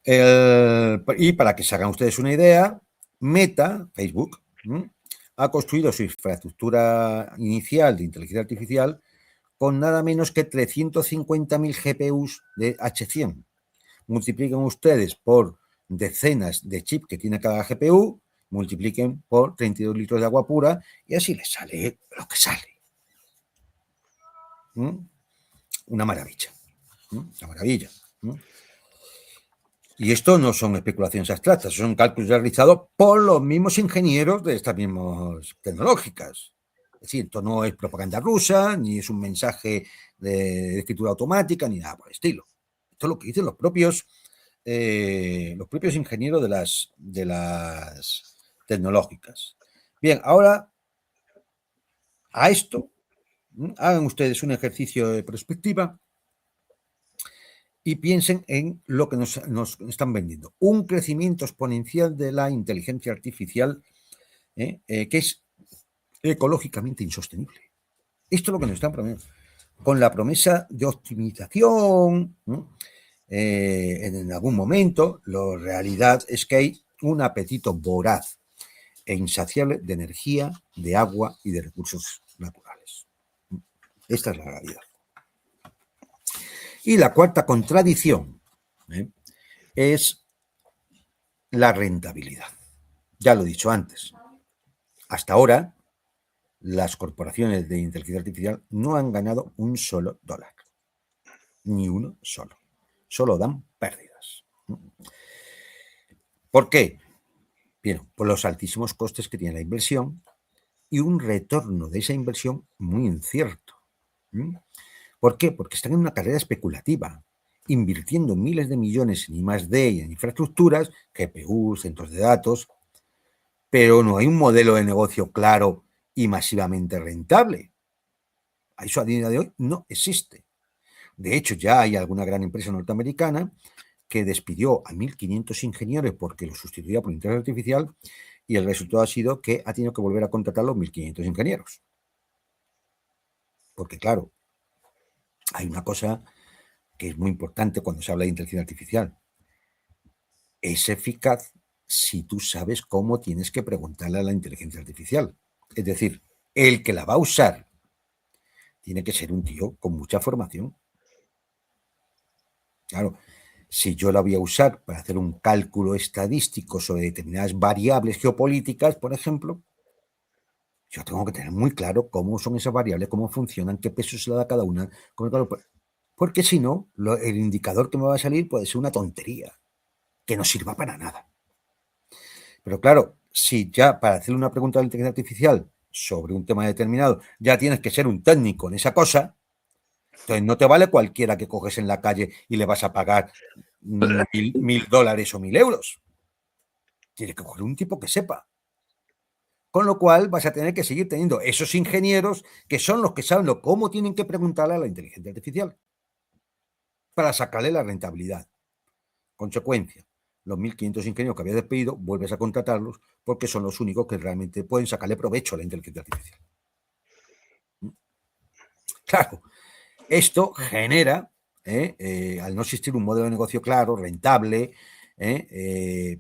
Y para que se hagan ustedes una idea, Meta, Facebook, ha construido su infraestructura inicial de inteligencia artificial con nada menos que 350.000 GPUs de H100. Multipliquen ustedes por decenas de chips que tiene cada GPU, multipliquen por 32 litros de agua pura y así les sale lo que sale. Una maravilla. Una maravilla. Y esto no son especulaciones abstractas, son cálculos realizados por los mismos ingenieros de estas mismas tecnológicas. Es decir, esto no es propaganda rusa, ni es un mensaje de escritura automática, ni nada por el estilo. Esto es lo que dicen los propios ingenieros de las tecnológicas. Bien, ahora a esto, hagan ustedes un ejercicio de perspectiva y piensen en lo que nos están vendiendo. Un crecimiento exponencial de la inteligencia artificial que es ecológicamente insostenible. Esto es lo que nos están prometiendo. Con la promesa de optimización, en algún momento, la realidad es que hay un apetito voraz e insaciable de energía, de agua y de recursos naturales. Esta es la realidad. Y la cuarta contradicción es la rentabilidad. Ya lo he dicho antes. Hasta ahora, las corporaciones de inteligencia artificial no han ganado un solo dólar. Ni uno solo. Solo dan pérdidas. ¿Por qué? Bien, por los altísimos costes que tiene la inversión y un retorno de esa inversión muy incierto. ¿Por qué? Porque están en una carrera especulativa, invirtiendo miles de millones en I+D y en infraestructuras, GPUs, centros de datos, pero no hay un modelo de negocio claro y masivamente rentable. Eso a día de hoy no existe. De hecho, ya hay alguna gran empresa norteamericana que despidió a 1.500 ingenieros porque los sustituía por inteligencia artificial y el resultado ha sido que ha tenido que volver a contratar los 1.500 ingenieros. Porque, claro, hay una cosa que es muy importante cuando se habla de inteligencia artificial. Es eficaz si tú sabes cómo tienes que preguntarle a la inteligencia artificial. Es decir, el que la va a usar tiene que ser un tío con mucha formación. Claro, si yo la voy a usar para hacer un cálculo estadístico sobre determinadas variables geopolíticas, por ejemplo, yo tengo que tener muy claro cómo son esas variables, cómo funcionan, qué peso se le da a cada una, porque si no, el indicador que me va a salir puede ser una tontería, que no sirva para nada. Pero claro, si ya para hacerle una pregunta a la inteligencia artificial sobre un tema determinado, ya tienes que ser un técnico en esa cosa, entonces no te vale cualquiera que coges en la calle y le vas a pagar $1.000 o 1.000 euros. Tienes que coger un tipo que sepa. Con lo cual vas a tener que seguir teniendo esos ingenieros que son los que saben cómo tienen que preguntarle a la inteligencia artificial para sacarle la rentabilidad. Consecuencia, los 1.500 ingenieros que habías despedido, vuelves a contratarlos porque son los únicos que realmente pueden sacarle provecho a la inteligencia artificial. Claro, esto genera, al no existir un modelo de negocio claro, rentable,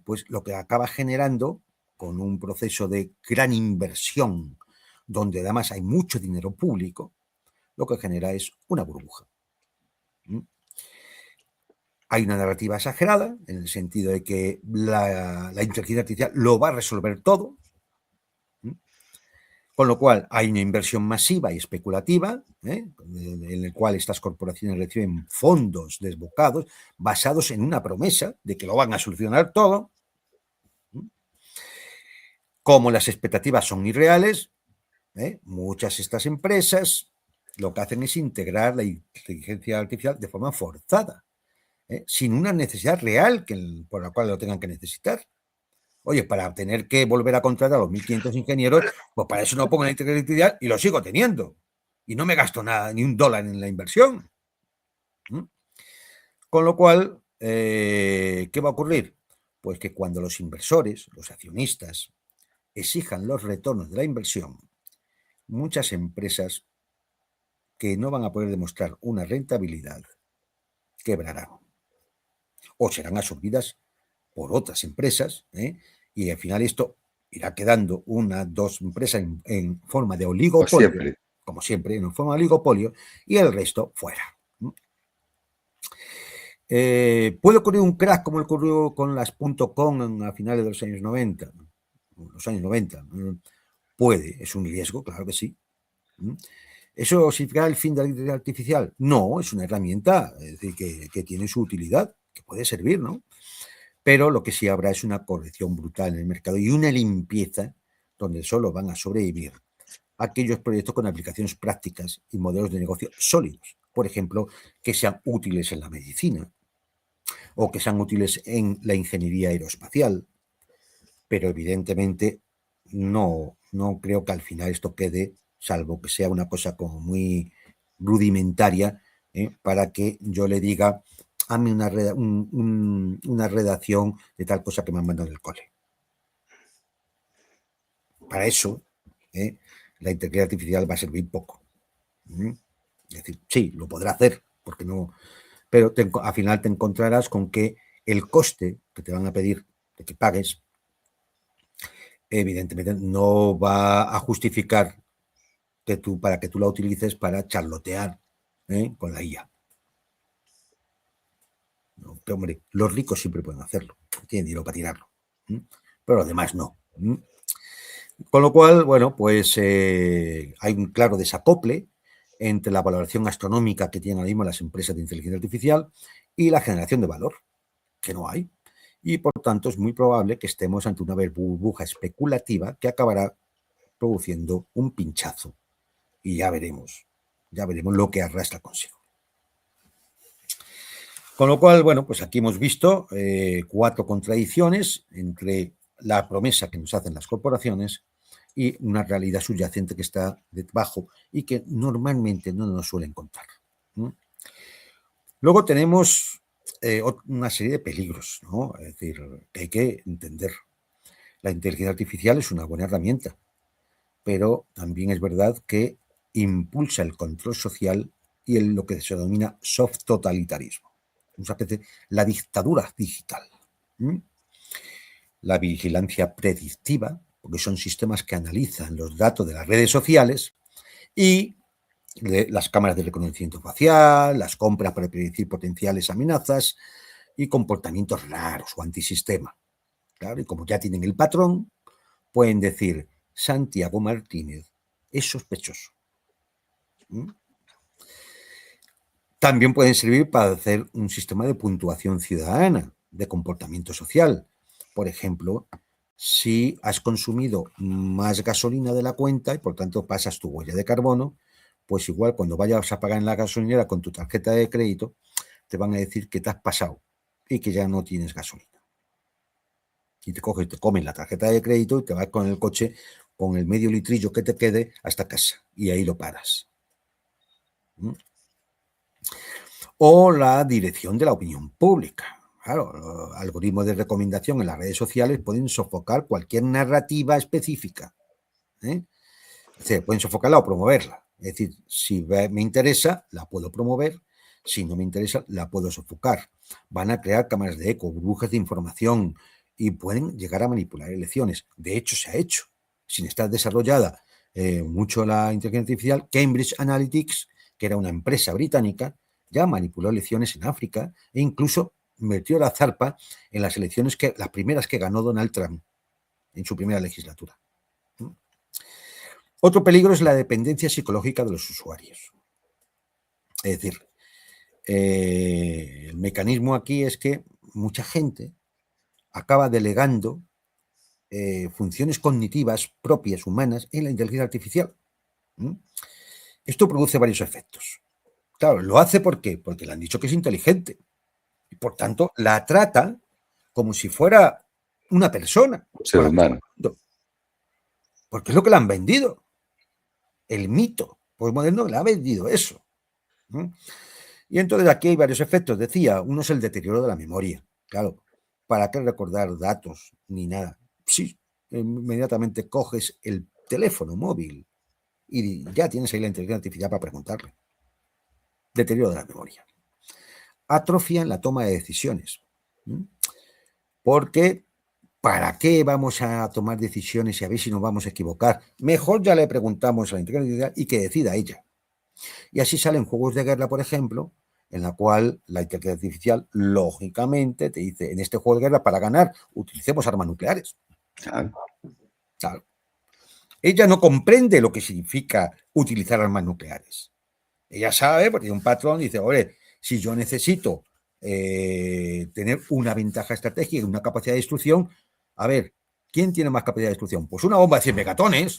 pues lo que acaba generando con un proceso de gran inversión, donde además hay mucho dinero público, lo que genera es una burbuja. Hay una narrativa exagerada, en el sentido de que la inteligencia artificial lo va a resolver todo, con lo cual hay una inversión masiva y especulativa, en el cual estas corporaciones reciben fondos desbocados basados en una promesa de que lo van a solucionar todo. Como las expectativas son irreales, muchas de estas empresas lo que hacen es integrar la inteligencia artificial de forma forzada, sin una necesidad real por la cual lo tengan que necesitar. Oye, para tener que volver a contratar a los 1.500 ingenieros, pues para eso no pongo la inteligencia artificial y lo sigo teniendo. Y no me gasto nada, ni $1 en la inversión. Con lo cual, ¿qué va a ocurrir? Pues que cuando los inversores, los accionistas, exijan los retornos de la inversión, muchas empresas que no van a poder demostrar una rentabilidad quebrarán o serán absorbidas por otras empresas, y al final esto irá quedando dos empresas en forma de oligopolio, como siempre, en forma de oligopolio, y el resto fuera. ¿Puede ocurrir un crack como ocurrió con las .com a finales de los años 90? Los años 90. Puede, es un riesgo, claro que sí. ¿Eso significará el fin de la inteligencia artificial? No, es una herramienta, es decir, que tiene su utilidad, que puede servir, ¿no? Pero lo que sí habrá es una corrección brutal en el mercado y una limpieza donde solo van a sobrevivir aquellos proyectos con aplicaciones prácticas y modelos de negocio sólidos. Por ejemplo, que sean útiles en la medicina o que sean útiles en la ingeniería aeroespacial. Pero evidentemente no creo que al final esto quede, salvo que sea una cosa como muy rudimentaria, para que yo le diga, hazme una redacción de tal cosa que me han mandado en el cole. Para eso, la inteligencia artificial va a servir poco. Es decir, sí, lo podrá hacer, porque no, pero al final te encontrarás con que el coste que te van a pedir de que pagues, evidentemente no va a justificar para que tú la utilices para charlotear con la IA. No, pero, hombre, los ricos siempre pueden hacerlo, tienen dinero para tirarlo, pero los demás no. Con lo cual, bueno, pues hay un claro desacople entre la valoración astronómica que tienen ahora mismo las empresas de inteligencia artificial y la generación de valor, que no hay. Y por tanto es muy probable que estemos ante una burbuja especulativa que acabará produciendo un pinchazo. Y ya veremos lo que arrastra consigo. Con lo cual, bueno, pues aquí hemos visto 4 contradicciones entre la promesa que nos hacen las corporaciones y una realidad subyacente que está debajo y que normalmente no nos suelen contar. Luego tenemos una serie de peligros, ¿no? Es decir, que hay que entender. La inteligencia artificial es una buena herramienta, pero también es verdad que impulsa el control social y lo que se denomina soft totalitarismo, la dictadura digital. La vigilancia predictiva, porque son sistemas que analizan los datos de las redes sociales, y las cámaras de reconocimiento facial, las compras para predecir potenciales amenazas y comportamientos raros o antisistema. Claro, y como ya tienen el patrón, pueden decir: Santiago Martínez es sospechoso. También pueden servir para hacer un sistema de puntuación ciudadana, de comportamiento social. Por ejemplo, si has consumido más gasolina de la cuenta y por tanto pasas tu huella de carbono, pues igual cuando vayas a pagar en la gasolinera con tu tarjeta de crédito, te van a decir que te has pasado y que ya no tienes gasolina. Y te coges, te comen la tarjeta de crédito y te vas con el coche con el medio litrillo que te quede hasta casa y ahí lo paras. O la dirección de la opinión pública. Claro, los algoritmos de recomendación en las redes sociales pueden sofocar cualquier narrativa específica. O sea, pueden sofocarla o promoverla. Es decir, si me interesa, la puedo promover. Si no me interesa, la puedo sofocar. Van a crear cámaras de eco, burbujas de información y pueden llegar a manipular elecciones. De hecho, se ha hecho. Sin estar desarrollada mucho la inteligencia artificial, Cambridge Analytica, que era una empresa británica, ya manipuló elecciones en África e incluso metió la zarpa en las elecciones las primeras que ganó Donald Trump en su primera legislatura. Otro peligro es la dependencia psicológica de los usuarios. Es decir, el mecanismo aquí es que mucha gente acaba delegando funciones cognitivas propias humanas en la inteligencia artificial. Esto produce varios efectos. Claro, lo hace ¿por qué? Porque le han dicho que es inteligente y por tanto la trata como si fuera una persona. Ser humano. Porque es lo que le han vendido. El mito postmoderno le ha vendido eso. Y entonces aquí hay varios efectos. Decía, uno es el deterioro de la memoria. Claro, ¿para qué recordar datos ni nada? Sí, inmediatamente coges el teléfono móvil y ya tienes ahí la inteligencia artificial para preguntarle. Deterioro de la memoria. Atrofia en la toma de decisiones. Porque ¿para qué vamos a tomar decisiones y a ver si nos vamos a equivocar? Mejor ya le preguntamos a la inteligencia artificial y que decida ella. Y así salen juegos de guerra, por ejemplo, en la cual la inteligencia artificial, lógicamente, te dice, en este juego de guerra, para ganar, utilicemos armas nucleares. Claro. Ella no comprende lo que significa utilizar armas nucleares. Ella sabe, porque tiene un patrón, dice, oye, si yo necesito tener una ventaja estratégica y una capacidad de destrucción, a ver, ¿quién tiene más capacidad de destrucción? Pues una bomba de 100 megatones.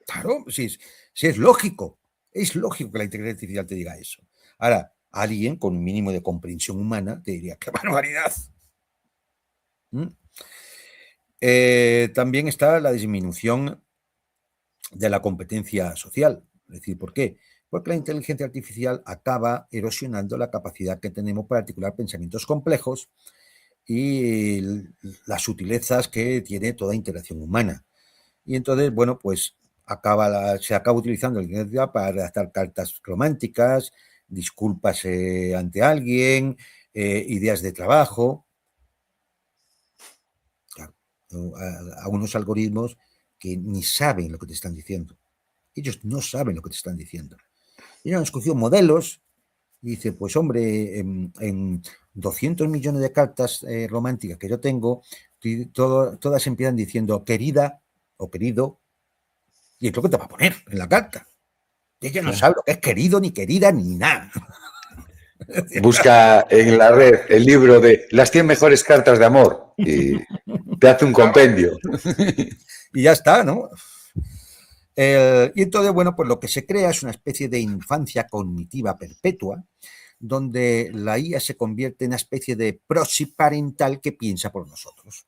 Claro, si es lógico. Es lógico que la inteligencia artificial te diga eso. Ahora, alguien con un mínimo de comprensión humana te diría, ¡qué barbaridad! También está la disminución de la competencia social. Es decir, ¿por qué? Porque la inteligencia artificial acaba erosionando la capacidad que tenemos para articular pensamientos complejos y las sutilezas que tiene toda interacción humana. Y entonces, bueno, pues se acaba utilizando la inteligencia artificial para redactar cartas románticas, disculpas ante alguien, ideas de trabajo. Claro, a unos algoritmos que ni saben lo que te están diciendo. Ellos no saben lo que te están diciendo. Ellos han escogido modelos y dice, pues hombre, en 200 millones de cartas románticas que yo tengo, todas empiezan diciendo querida o querido, y es lo que te va a poner en la carta. Y ella no sabe lo que es querido, ni querida, ni nada. Busca en la red el libro de las 100 mejores cartas de amor y te hace un compendio. Y ya está, ¿no? Y entonces, bueno, pues lo que se crea es una especie de infancia cognitiva perpetua, donde la IA se convierte en una especie de proxy parental que piensa por nosotros.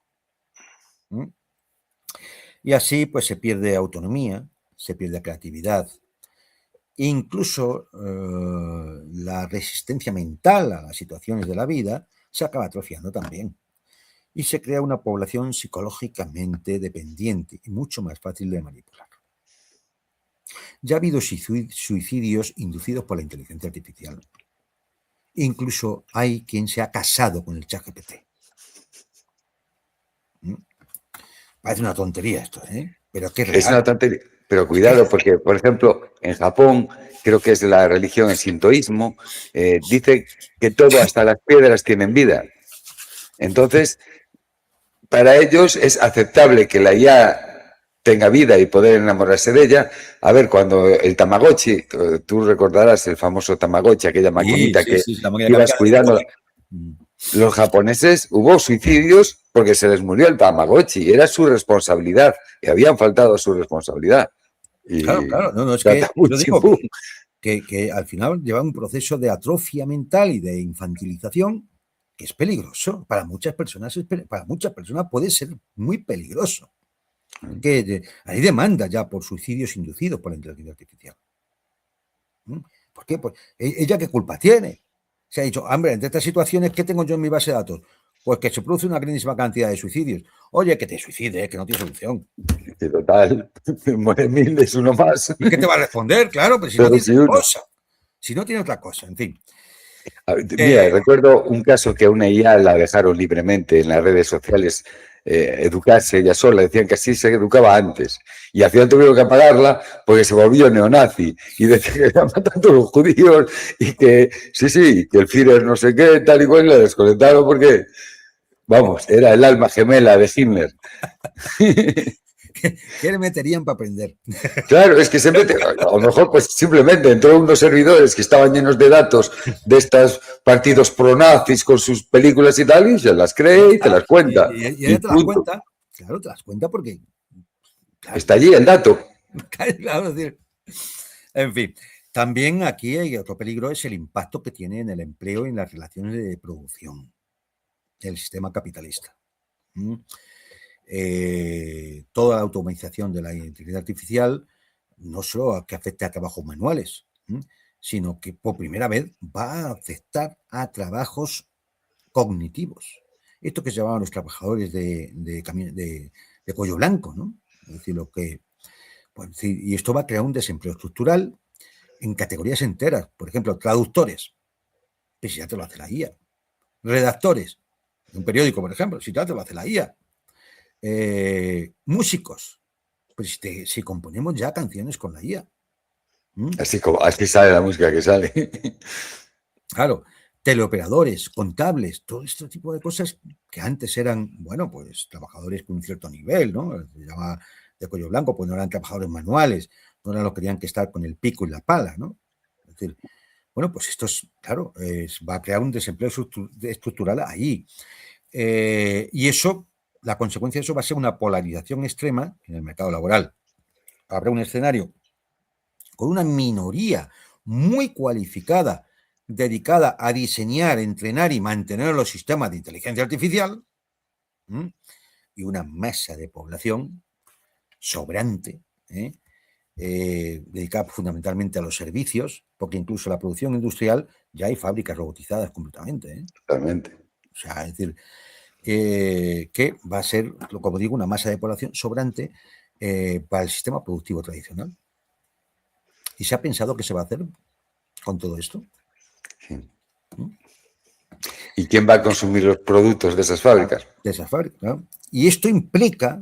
Y así, pues se pierde autonomía, se pierde creatividad. Incluso la resistencia mental a las situaciones de la vida se acaba atrofiando también. y se crea una población psicológicamente dependiente y mucho más fácil de manipular. Ya ha habido suicidios inducidos por la inteligencia artificial. Incluso hay quien se ha casado con el ChatGPT. Parece una tontería esto, ¿eh? Pero qué real. Es una tontería. Pero cuidado, porque, por ejemplo, en Japón, creo que es la religión, el sintoísmo, dice que todo, hasta las piedras, tienen vida. Entonces, para ellos es aceptable que la IA tenga vida y poder enamorarse de ella. A ver, cuando el Tamagotchi, tú recordarás el famoso Tamagotchi, aquella maquinita que ibas cuidando. Los japoneses, hubo suicidios porque se les murió el Tamagotchi, era su responsabilidad, y habían faltado a su responsabilidad. Y claro, no, es que yo digo que al final lleva un proceso de atrofia mental y de infantilización que es peligroso. Para muchas personas puede ser muy peligroso. Que hay demanda ya por suicidios inducidos por la inteligencia artificial. ¿Por qué? Pues, ¿ella qué culpa tiene? Se ha dicho, hombre, entre estas situaciones, ¿qué tengo yo en mi base de datos? Pues que se produce una grandísima cantidad de suicidios. Oye, que te suicide, que no tiene solución. Sí, total, mueren miles, uno más. ¿Y qué te va a responder? Claro, pero si no tiene otra cosa. Si no tiene otra cosa, en fin. Mira, recuerdo un caso que a una IA la dejaron libremente en las redes sociales educarse ella sola, decían que así se educaba antes. Y al final tuvieron que apagarla porque se volvió neonazi y decía que estaban matando a los judíos y que, sí, que el Führer no sé qué, tal y cual, y la desconectaron porque, vamos, era el alma gemela de Hitler. ¿Qué le meterían para aprender? Claro, es que se mete, a lo mejor pues simplemente entró unos servidores que estaban llenos de datos de estos partidos pronazis con sus películas y tal, y se las cree y te las cuenta. Y ella te las cuenta, claro, te las cuenta porque... Claro, está allí el dato. Claro, en fin, también aquí hay otro peligro, es el impacto que tiene en el empleo y en las relaciones de producción del sistema capitalista. Toda la automatización de la inteligencia artificial no solo que afecte a trabajos manuales, sino que por primera vez va a afectar a trabajos cognitivos. Esto que se llamaban los trabajadores de cuello blanco, ¿no? Es decir, y esto va a crear un desempleo estructural en categorías enteras. Por ejemplo, traductores, pues ya te lo hace la IA. Redactores, un periódico, por ejemplo, si ya te lo hace la IA. Músicos, pues si componemos ya canciones con la IA. Así sale la música que sale. Claro, teleoperadores, contables, todo este tipo de cosas que antes eran, bueno, pues trabajadores con un cierto nivel, ¿no? Se llama de cuello blanco, pues no eran trabajadores manuales, no eran los que tenían que estar con el pico y la pala, ¿no? Es decir, bueno, pues esto es, claro, va a crear un desempleo estructural ahí. Y eso, la consecuencia de eso va a ser una polarización extrema en el mercado laboral. Habrá un escenario con una minoría muy cualificada dedicada a diseñar, entrenar y mantener los sistemas de inteligencia artificial y una masa de población sobrante, dedicada fundamentalmente a los servicios, porque incluso la producción industrial ya hay fábricas robotizadas completamente. Totalmente. O sea, es decir, que va a ser, como digo, una masa de población sobrante para el sistema productivo tradicional. ¿Y se ha pensado qué se va a hacer con todo esto? Sí. ¿Y quién va a consumir los productos de esas fábricas? De esas fábricas, ¿no? Y esto implica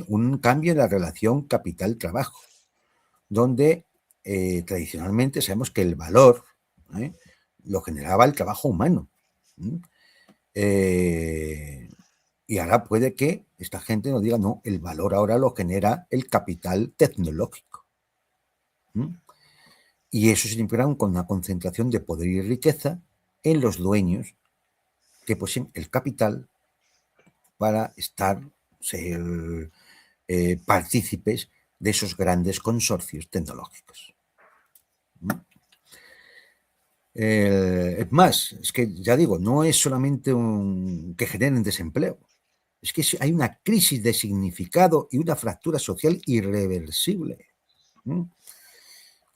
un cambio en la relación capital-trabajo, donde tradicionalmente sabemos que el valor lo generaba el trabajo humano. Y ahora puede que esta gente nos diga, no, el valor ahora lo genera el capital tecnológico. Y eso significa una concentración de poder y riqueza en los dueños que poseen el capital para ser partícipes de esos grandes consorcios tecnológicos. Es más, es que ya digo, no es solamente que generen desempleo, es que hay una crisis de significado y una fractura social irreversible.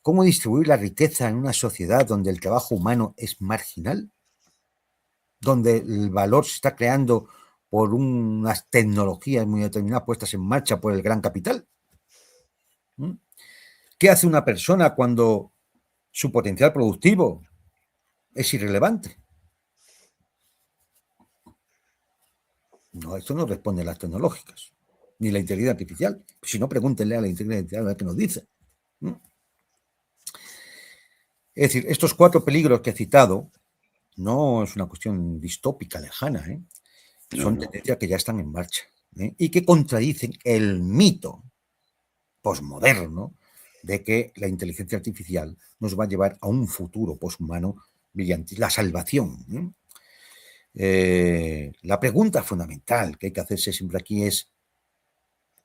¿Cómo distribuir la riqueza en una sociedad donde el trabajo humano es marginal? Donde el valor se está creando por unas tecnologías muy determinadas puestas en marcha por el gran capital. ¿Qué hace una persona cuando su potencial productivo es irrelevante? No, esto no responde a las tecnológicas, ni la inteligencia artificial. Si no, pregúntenle a la inteligencia artificial a ver qué nos dice. Es decir, estos 4 peligros que he citado no es una cuestión distópica, lejana, ¿eh? Son tendencias que ya están en marcha, ¿eh? Y que contradicen el mito posmoderno de que la inteligencia artificial nos va a llevar a un futuro poshumano mediante la salvación. La pregunta fundamental que hay que hacerse siempre aquí es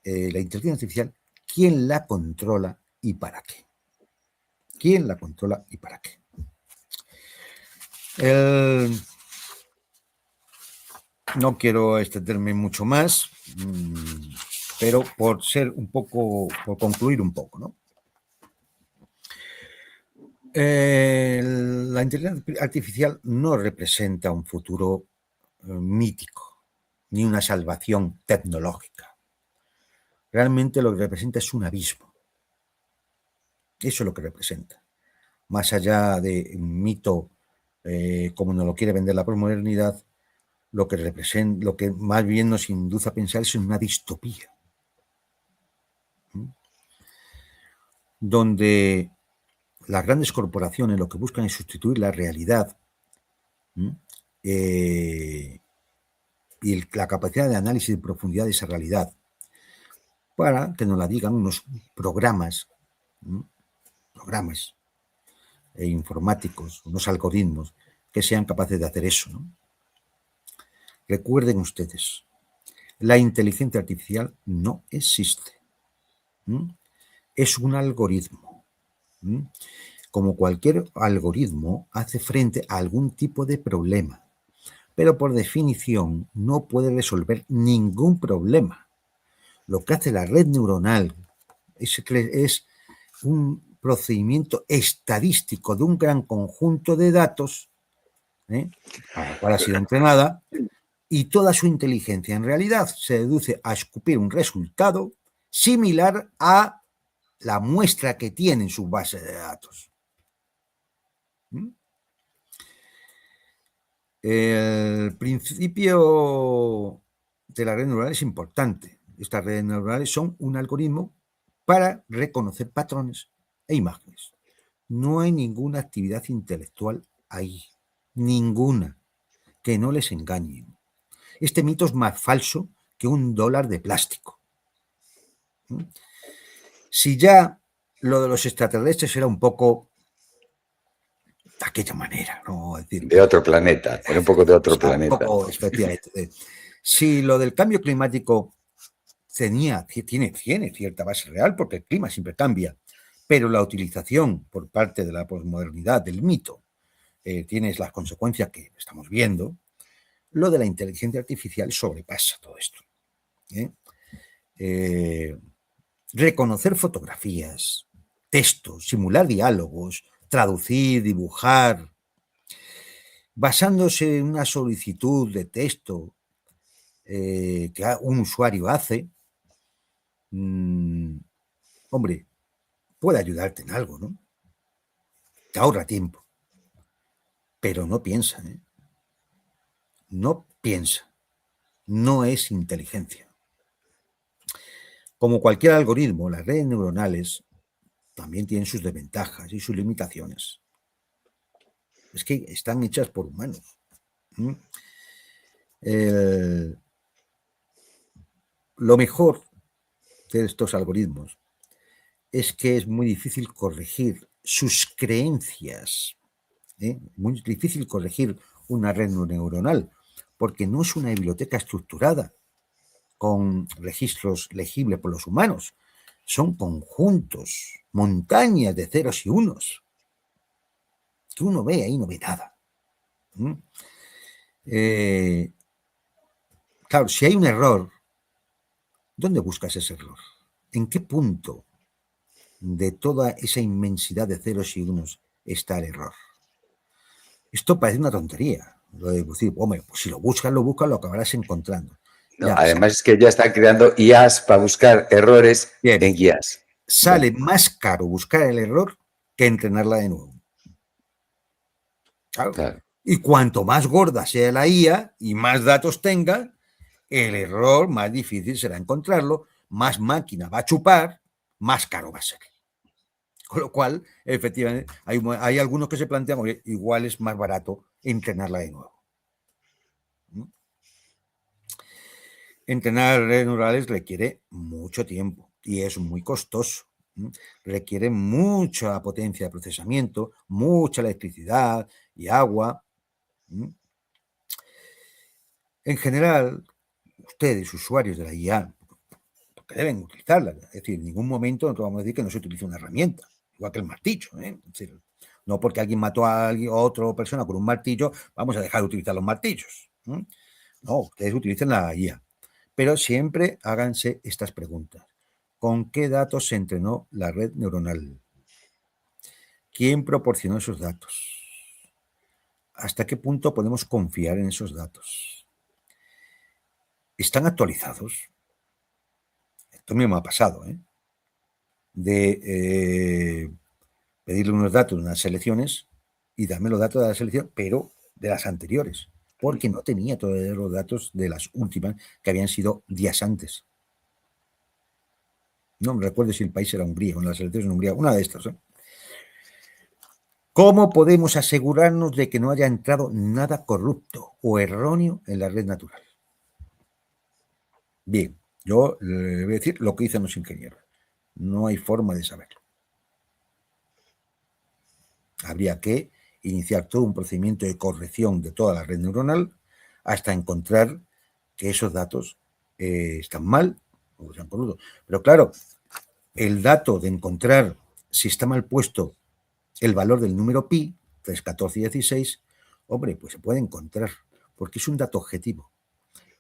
la inteligencia artificial, ¿quién la controla y para qué? ¿Quién la controla y para qué? No quiero extenderme mucho más, pero por concluir un poco, ¿no? La inteligencia artificial no representa un futuro mítico, ni una salvación tecnológica. Realmente lo que representa es un abismo. Eso es lo que representa. Más allá de un mito, como nos lo quiere vender la posmodernidad, lo que más bien nos induce a pensar es en una distopía, donde las grandes corporaciones lo que buscan es sustituir la realidad y la capacidad de análisis de profundidad de esa realidad para que nos la digan unos programas informáticos, unos algoritmos que sean capaces de hacer eso, ¿no? Recuerden ustedes, la inteligencia artificial no existe. Es un algoritmo. Como cualquier algoritmo, hace frente a algún tipo de problema, pero por definición no puede resolver ningún problema. Lo que hace la red neuronal es un procedimiento estadístico de un gran conjunto de datos, para el cual ha sido entrenada, y toda su inteligencia en realidad se deduce a escupir un resultado similar a la muestra que tiene en su base de datos. El principio de la red neuronal es importante. Estas redes neuronales son un algoritmo para reconocer patrones e imágenes. No hay ninguna actividad intelectual ahí, ninguna, que no les engañen. Este mito es más falso que $1 de plástico. Si ya lo de los extraterrestres era un poco de aquella manera, ¿no? Es decir, de otro planeta, era un poco de otro planeta. Poco, efectivamente. Si lo del cambio climático tiene cierta base real, porque el clima siempre cambia, pero la utilización por parte de la posmodernidad del mito tiene las consecuencias que estamos viendo. Lo de la inteligencia artificial sobrepasa todo esto. Reconocer fotografías, textos, simular diálogos, traducir, dibujar, basándose en una solicitud de texto que un usuario hace, hombre, puede ayudarte en algo, ¿no? Te ahorra tiempo, pero no piensa, ¿eh? No piensa, no es inteligencia. Como cualquier algoritmo, las redes neuronales también tienen sus desventajas y sus limitaciones. Es que están hechas por humanos. Lo mejor de estos algoritmos es que es muy difícil corregir sus creencias. Muy difícil corregir una red neuronal, porque no es una biblioteca estructurada con registros legibles por los humanos. Son conjuntos, montañas de ceros y unos, que uno ve ahí, no ve nada. Claro, si hay un error, ¿dónde buscas ese error? ¿En qué punto de toda esa inmensidad de ceros y unos está el error? Esto parece una tontería, Lo de decir, hombre, pues si lo buscas, lo acabarás encontrando. No, Ya, además es que ya están creando IAs para buscar errores bien, en guías. sale más caro buscar el error que entrenarla de nuevo. Claro. Claro. Y cuanto más gorda sea la IA y más datos tenga, el error más difícil será encontrarlo, más máquina va a chupar, más caro va a ser. Con lo cual, efectivamente, hay algunos que se plantean, oye, igual es más barato entrenarla de nuevo. Entrenar redes neurales requiere mucho tiempo y es muy costoso. Requiere mucha potencia de procesamiento, mucha electricidad y agua. En general, ustedes, usuarios de la IA, porque deben utilizarla, es decir, en ningún momento no vamos a decir que no se utilice una herramienta, igual que el martillo. Es decir, no porque alguien mató a otra persona con un martillo, vamos a dejar de utilizar los martillos. No, ustedes utilicen la IA. Pero siempre háganse estas preguntas. ¿Con qué datos se entrenó la red neuronal? ¿Quién proporcionó esos datos? ¿Hasta qué punto podemos confiar en esos datos? ¿Están actualizados? Esto me ha pasado, de pedirle unos datos de unas selecciones y darme los datos de la selección, pero de las anteriores, porque no tenía todos los datos de las últimas que habían sido días antes. No me recuerdo si el país era Hungría, una de las elecciones en Hungría, una de estas. ¿Cómo podemos asegurarnos de que no haya entrado nada corrupto o erróneo en la red natural? Bien, yo le voy a decir lo que dicen los ingenieros. No hay forma de saberlo. Habría que iniciar todo un procedimiento de corrección de toda la red neuronal hasta encontrar que esos datos están mal o sean corruptos. Pero claro, el dato de encontrar si está mal puesto el valor del número pi, 3, 14 y 16, hombre, pues se puede encontrar, porque es un dato objetivo.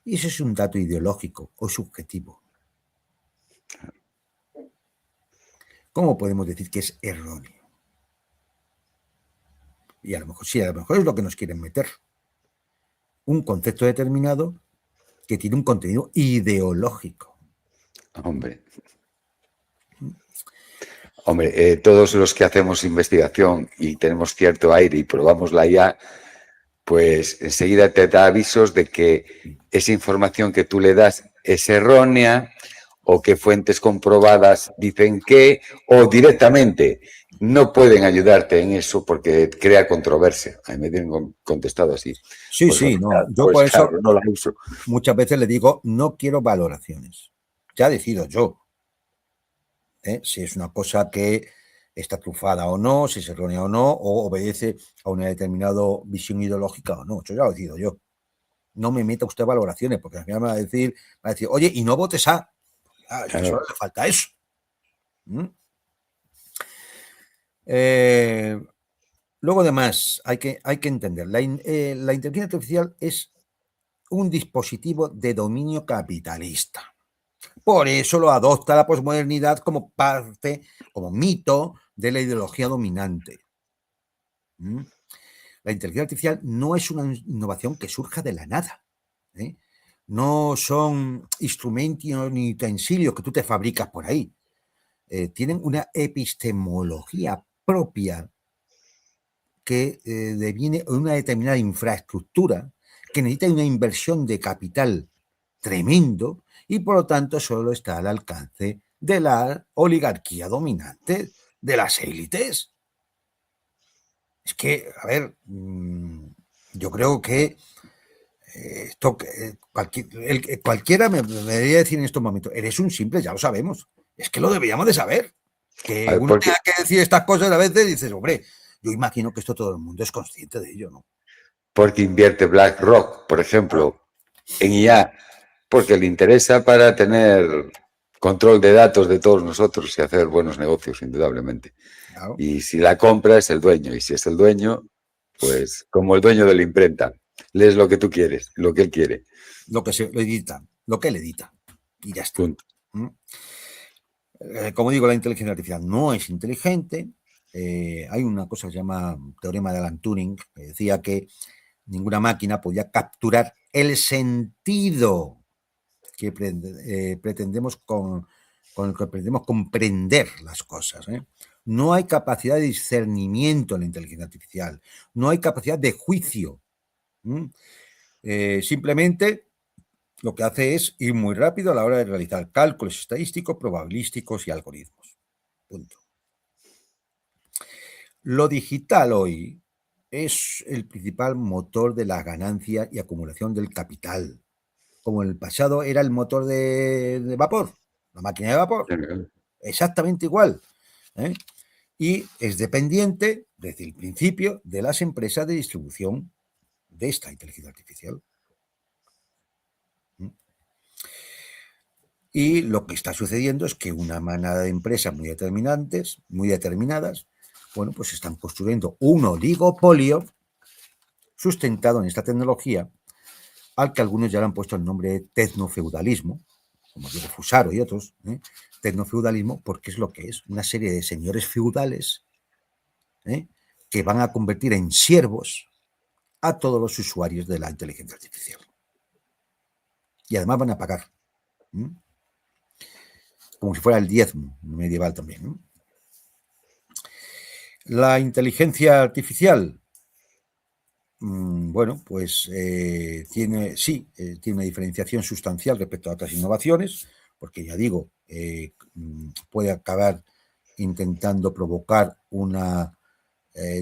Y ese es un dato ideológico o subjetivo. ¿Cómo podemos decir que es erróneo? Y a lo mejor sí, a lo mejor es lo que nos quieren meter. Un concepto determinado que tiene un contenido ideológico. Hombre, todos los que hacemos investigación y tenemos cierto aire y probamos la IA, pues enseguida te da avisos de que esa información que tú le das es errónea o que fuentes comprobadas dicen que, o directamente no pueden ayudarte en eso porque crea controversia. A mí me tienen contestado así. Sí, Pues, sí, no. Yo pues por eso claro, no la uso. muchas veces le digo, no quiero valoraciones. Ya decido yo. Si es una cosa que está trufada o no, si es errónea o no, o obedece a una determinada visión ideológica o no. Eso ya lo decido yo. No me meta usted valoraciones, porque al final me va a decir, oye, y no votes a. Ah, claro. Solo le falta eso. Luego, además, hay que entender, la inteligencia artificial es un dispositivo de dominio capitalista. Por eso lo adopta la posmodernidad como parte, como mito de la ideología dominante. La inteligencia artificial no es una innovación que surja de la nada. No son instrumentos ni utensilios que tú te fabricas por ahí. Tienen una epistemología propia que deviene una determinada infraestructura que necesita una inversión de capital tremendo y por lo tanto solo está al alcance de la oligarquía dominante, de las élites. Es que, a ver, yo creo que esto cualquiera me debería decir en estos momentos, eres un simple, ya lo sabemos. Es que lo deberíamos de saber. Que ver, uno tenga que decir estas cosas a veces y dices, hombre, yo imagino que esto todo el mundo es consciente de ello, ¿no? Porque invierte BlackRock, por ejemplo, en IA, porque le interesa para tener control de datos de todos nosotros y hacer buenos negocios, indudablemente. Claro. Y si la compra es el dueño, y si es el dueño, pues como el dueño de la imprenta, lees lo que tú quieres, lo que él quiere. Lo que se lo edita, lo que él edita. Y ya está. Punto. Como digo, la inteligencia artificial no es inteligente. Hay una cosa que se llama teorema de Alan Turing, que decía que ninguna máquina podía capturar el sentido que pretendemos con el que pretendemos comprender las cosas. No hay capacidad de discernimiento en la inteligencia artificial, no hay capacidad de juicio. Simplemente lo que hace es ir muy rápido a la hora de realizar cálculos estadísticos, probabilísticos y algoritmos. Punto. Lo digital hoy es el principal motor de la ganancia y acumulación del capital, como en el pasado era el motor de vapor, la máquina de vapor, exactamente igual. Y es dependiente, desde el principio, de las empresas de distribución de esta inteligencia artificial. Y lo que está sucediendo es que una manada de empresas muy determinadas, bueno, pues están construyendo un oligopolio sustentado en esta tecnología, al que algunos ya le han puesto el nombre de tecnofeudalismo, como Diego Fusaro y otros, tecnofeudalismo, porque es lo que es, una serie de señores feudales que van a convertir en siervos a todos los usuarios de la inteligencia artificial. Y además van a pagar. Como si fuera el diezmo medieval también. La inteligencia artificial, bueno, pues tiene una diferenciación sustancial respecto a otras innovaciones, porque ya digo, puede acabar intentando provocar una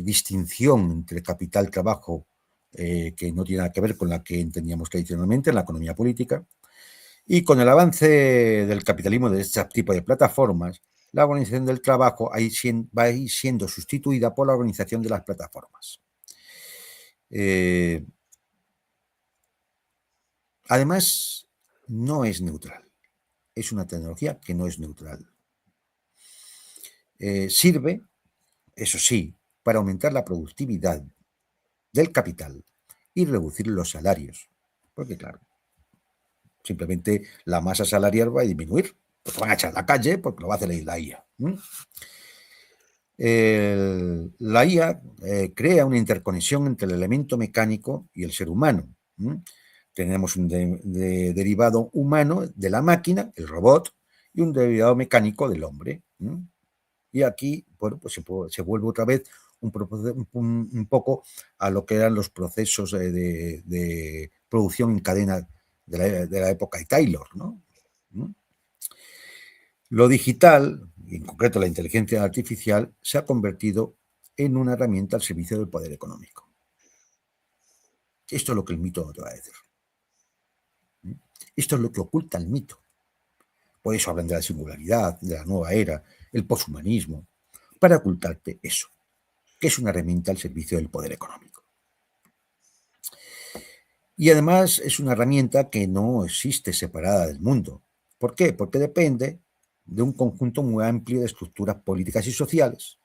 distinción entre capital-trabajo que no tiene nada que ver con la que entendíamos tradicionalmente en la economía política. Y con el avance del capitalismo de este tipo de plataformas, la organización del trabajo va a ir siendo sustituida por la organización de las plataformas. Además, no es neutral. Es una tecnología que no es neutral. Sirve, eso sí, para aumentar la productividad del capital y reducir los salarios. Porque, claro, simplemente la masa salarial va a disminuir. Pues van a echar a la calle porque lo va a hacer la IA. La IA crea una interconexión entre el elemento mecánico y el ser humano. Tenemos un derivado humano de la máquina, el robot, y un derivado mecánico del hombre. Y aquí, bueno, pues se vuelve otra vez un poco a lo que eran los procesos de producción en cadena de la época de Taylor, ¿no? Lo digital, y en concreto la inteligencia artificial, se ha convertido en una herramienta al servicio del poder económico. Esto es lo que el mito no te va a decir. Esto es lo que oculta el mito. Por eso hablan de la singularidad, de la nueva era, el poshumanismo, para ocultarte eso, que es una herramienta al servicio del poder económico. Y además es una herramienta que no existe separada del mundo. ¿Por qué? Porque depende de un conjunto muy amplio de estructuras políticas y sociales,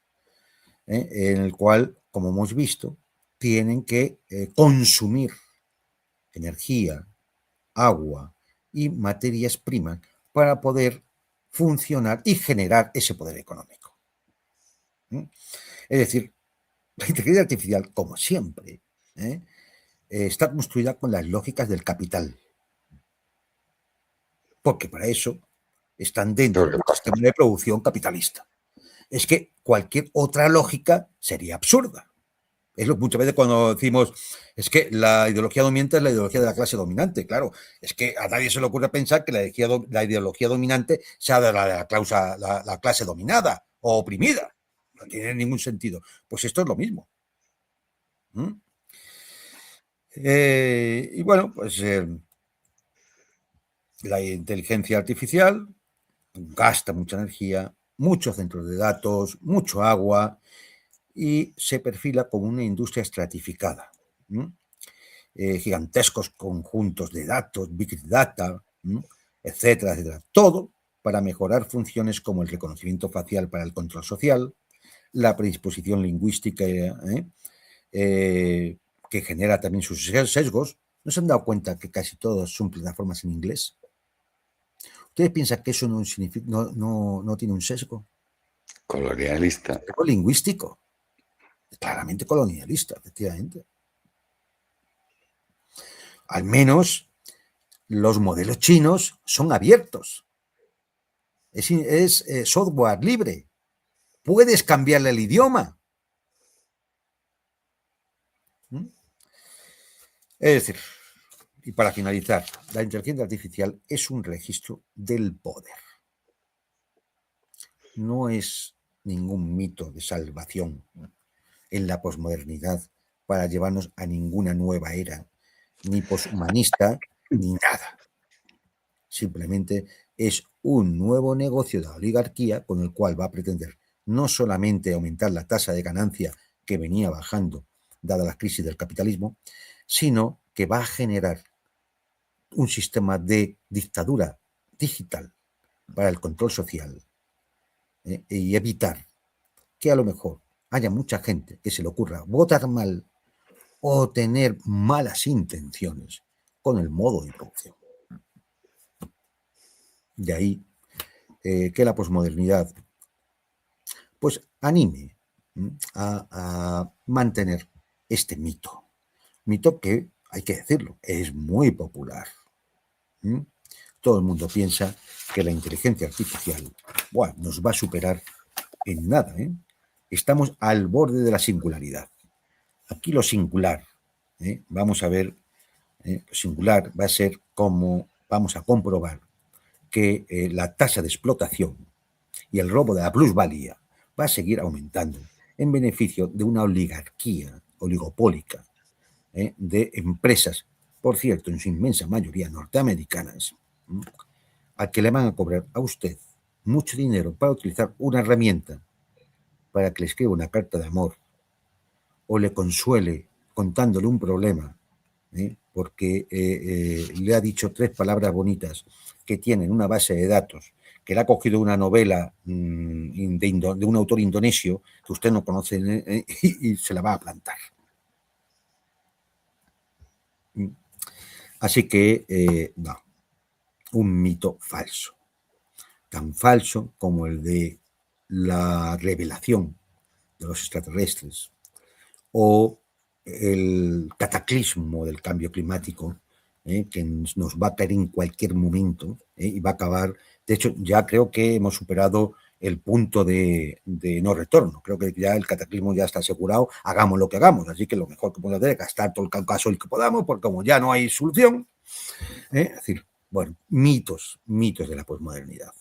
en el cual, como hemos visto, tienen que consumir energía, agua y materias primas para poder funcionar y generar ese poder económico. Es decir, la inteligencia artificial, como siempre, está construida con las lógicas del capital, porque para eso están dentro del sistema de producción capitalista. Es que cualquier otra lógica sería absurda. Es lo muchas veces cuando decimos, es que la ideología dominante es la ideología de la clase dominante. Claro, es que a nadie se le ocurre pensar que la ideología dominante sea de la clase dominada o oprimida. No tiene ningún sentido. Pues esto es lo mismo. Y bueno, pues la inteligencia artificial gasta mucha energía, muchos centros de datos, mucho agua y se perfila como una industria estratificada. Gigantescos conjuntos de datos, big data, etcétera, etcétera. Todo para mejorar funciones como el reconocimiento facial para el control social, la predisposición lingüística que genera también sus sesgos. ¿No se han dado cuenta que casi todos son plataformas en inglés? ¿Ustedes piensan que eso no tiene un sesgo? Colonialista. Sesgo lingüístico. Claramente colonialista, efectivamente. al menos los modelos chinos son abiertos. Es software libre. Puedes cambiarle el idioma. Es decir, y para finalizar, la inteligencia artificial es un registro del poder. No es ningún mito de salvación en la posmodernidad para llevarnos a ninguna nueva era, ni poshumanista, ni nada. Simplemente es un nuevo negocio de la oligarquía con el cual va a pretender no solamente aumentar la tasa de ganancia que venía bajando dada la crisis del capitalismo, sino que va a generar un sistema de dictadura digital para el control social y evitar que a lo mejor haya mucha gente que se le ocurra votar mal o tener malas intenciones con el modo de producción. De ahí que la posmodernidad pues anime a mantener este mito. Mito que, hay que decirlo, es muy popular. Todo el mundo piensa que la inteligencia artificial nos va a superar en nada. Estamos al borde de la singularidad. Aquí lo singular, vamos a ver, lo singular va a ser cómo vamos a comprobar que la tasa de explotación y el robo de la plusvalía va a seguir aumentando en beneficio de una oligarquía oligopólica de empresas, por cierto, en su inmensa mayoría norteamericanas, a que le van a cobrar a usted mucho dinero para utilizar una herramienta para que le escriba una carta de amor o le consuele contándole un problema, porque le ha dicho 3 palabras bonitas que tienen una base de datos, que le ha cogido una novela de un autor indonesio que usted no conoce y se la va a plantar. Así que, no, un mito falso, tan falso como el de la revelación de los extraterrestres o el cataclismo del cambio climático, que nos va a caer en cualquier momento y va a acabar. De hecho, ya creo que hemos superado el punto de no retorno. Creo que ya el cataclismo ya está asegurado, hagamos lo que hagamos. Así que lo mejor que podemos hacer es gastar todo el gasoil que podamos, porque como ya no hay solución, es decir, bueno, mitos de la posmodernidad.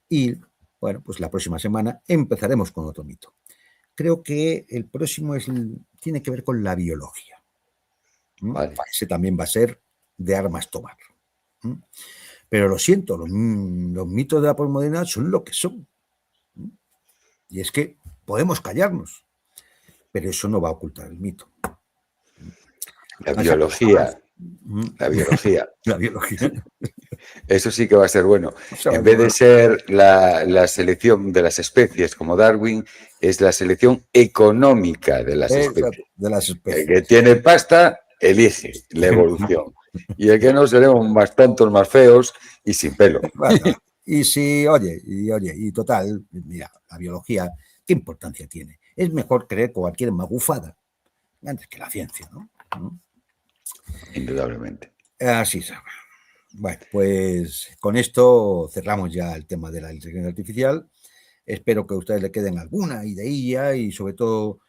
Y, bueno, pues la próxima semana empezaremos con otro mito. Creo que el próximo tiene que ver con la biología. Vale. Ese también va a ser de armas tomar. Pero lo siento, los mitos de la posmodernidad son lo que son. Y es que podemos callarnos, pero eso no va a ocultar el mito. La biología. La biología. La biología. Eso sí que va a ser bueno. En vez de ser la selección de las especies como Darwin, es la selección económica de las especies. De las especies. El que tiene pasta elige la evolución. Y el que no, seremos más tontos, más feos y sin pelo. Bueno, y si, y total, mira, la biología, ¿qué importancia tiene? Es mejor creer cualquier magufada antes que la ciencia, ¿no? Indudablemente. Así es. Bueno, pues con esto cerramos ya el tema de la inteligencia artificial. Espero que a ustedes le queden alguna ideilla y sobre todo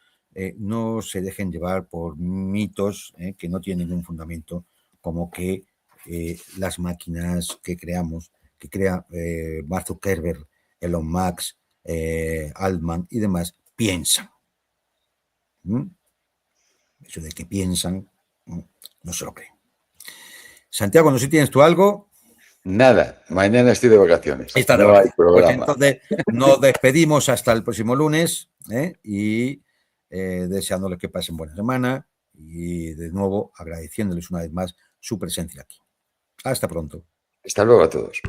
no se dejen llevar por mitos que no tienen ningún fundamento, como que las máquinas que creamos, que crea Mark Zuckerberg, Elon Musk, Altman y demás, piensan. Eso de que piensan, no se lo creen. Santiago, no sé si tienes tú algo. Nada, mañana estoy de vacaciones. No hay programa. Pues entonces nos despedimos hasta el próximo lunes y deseándoles que pasen buena semana y de nuevo agradeciéndoles una vez más su presencia aquí. Hasta pronto. Hasta luego a todos.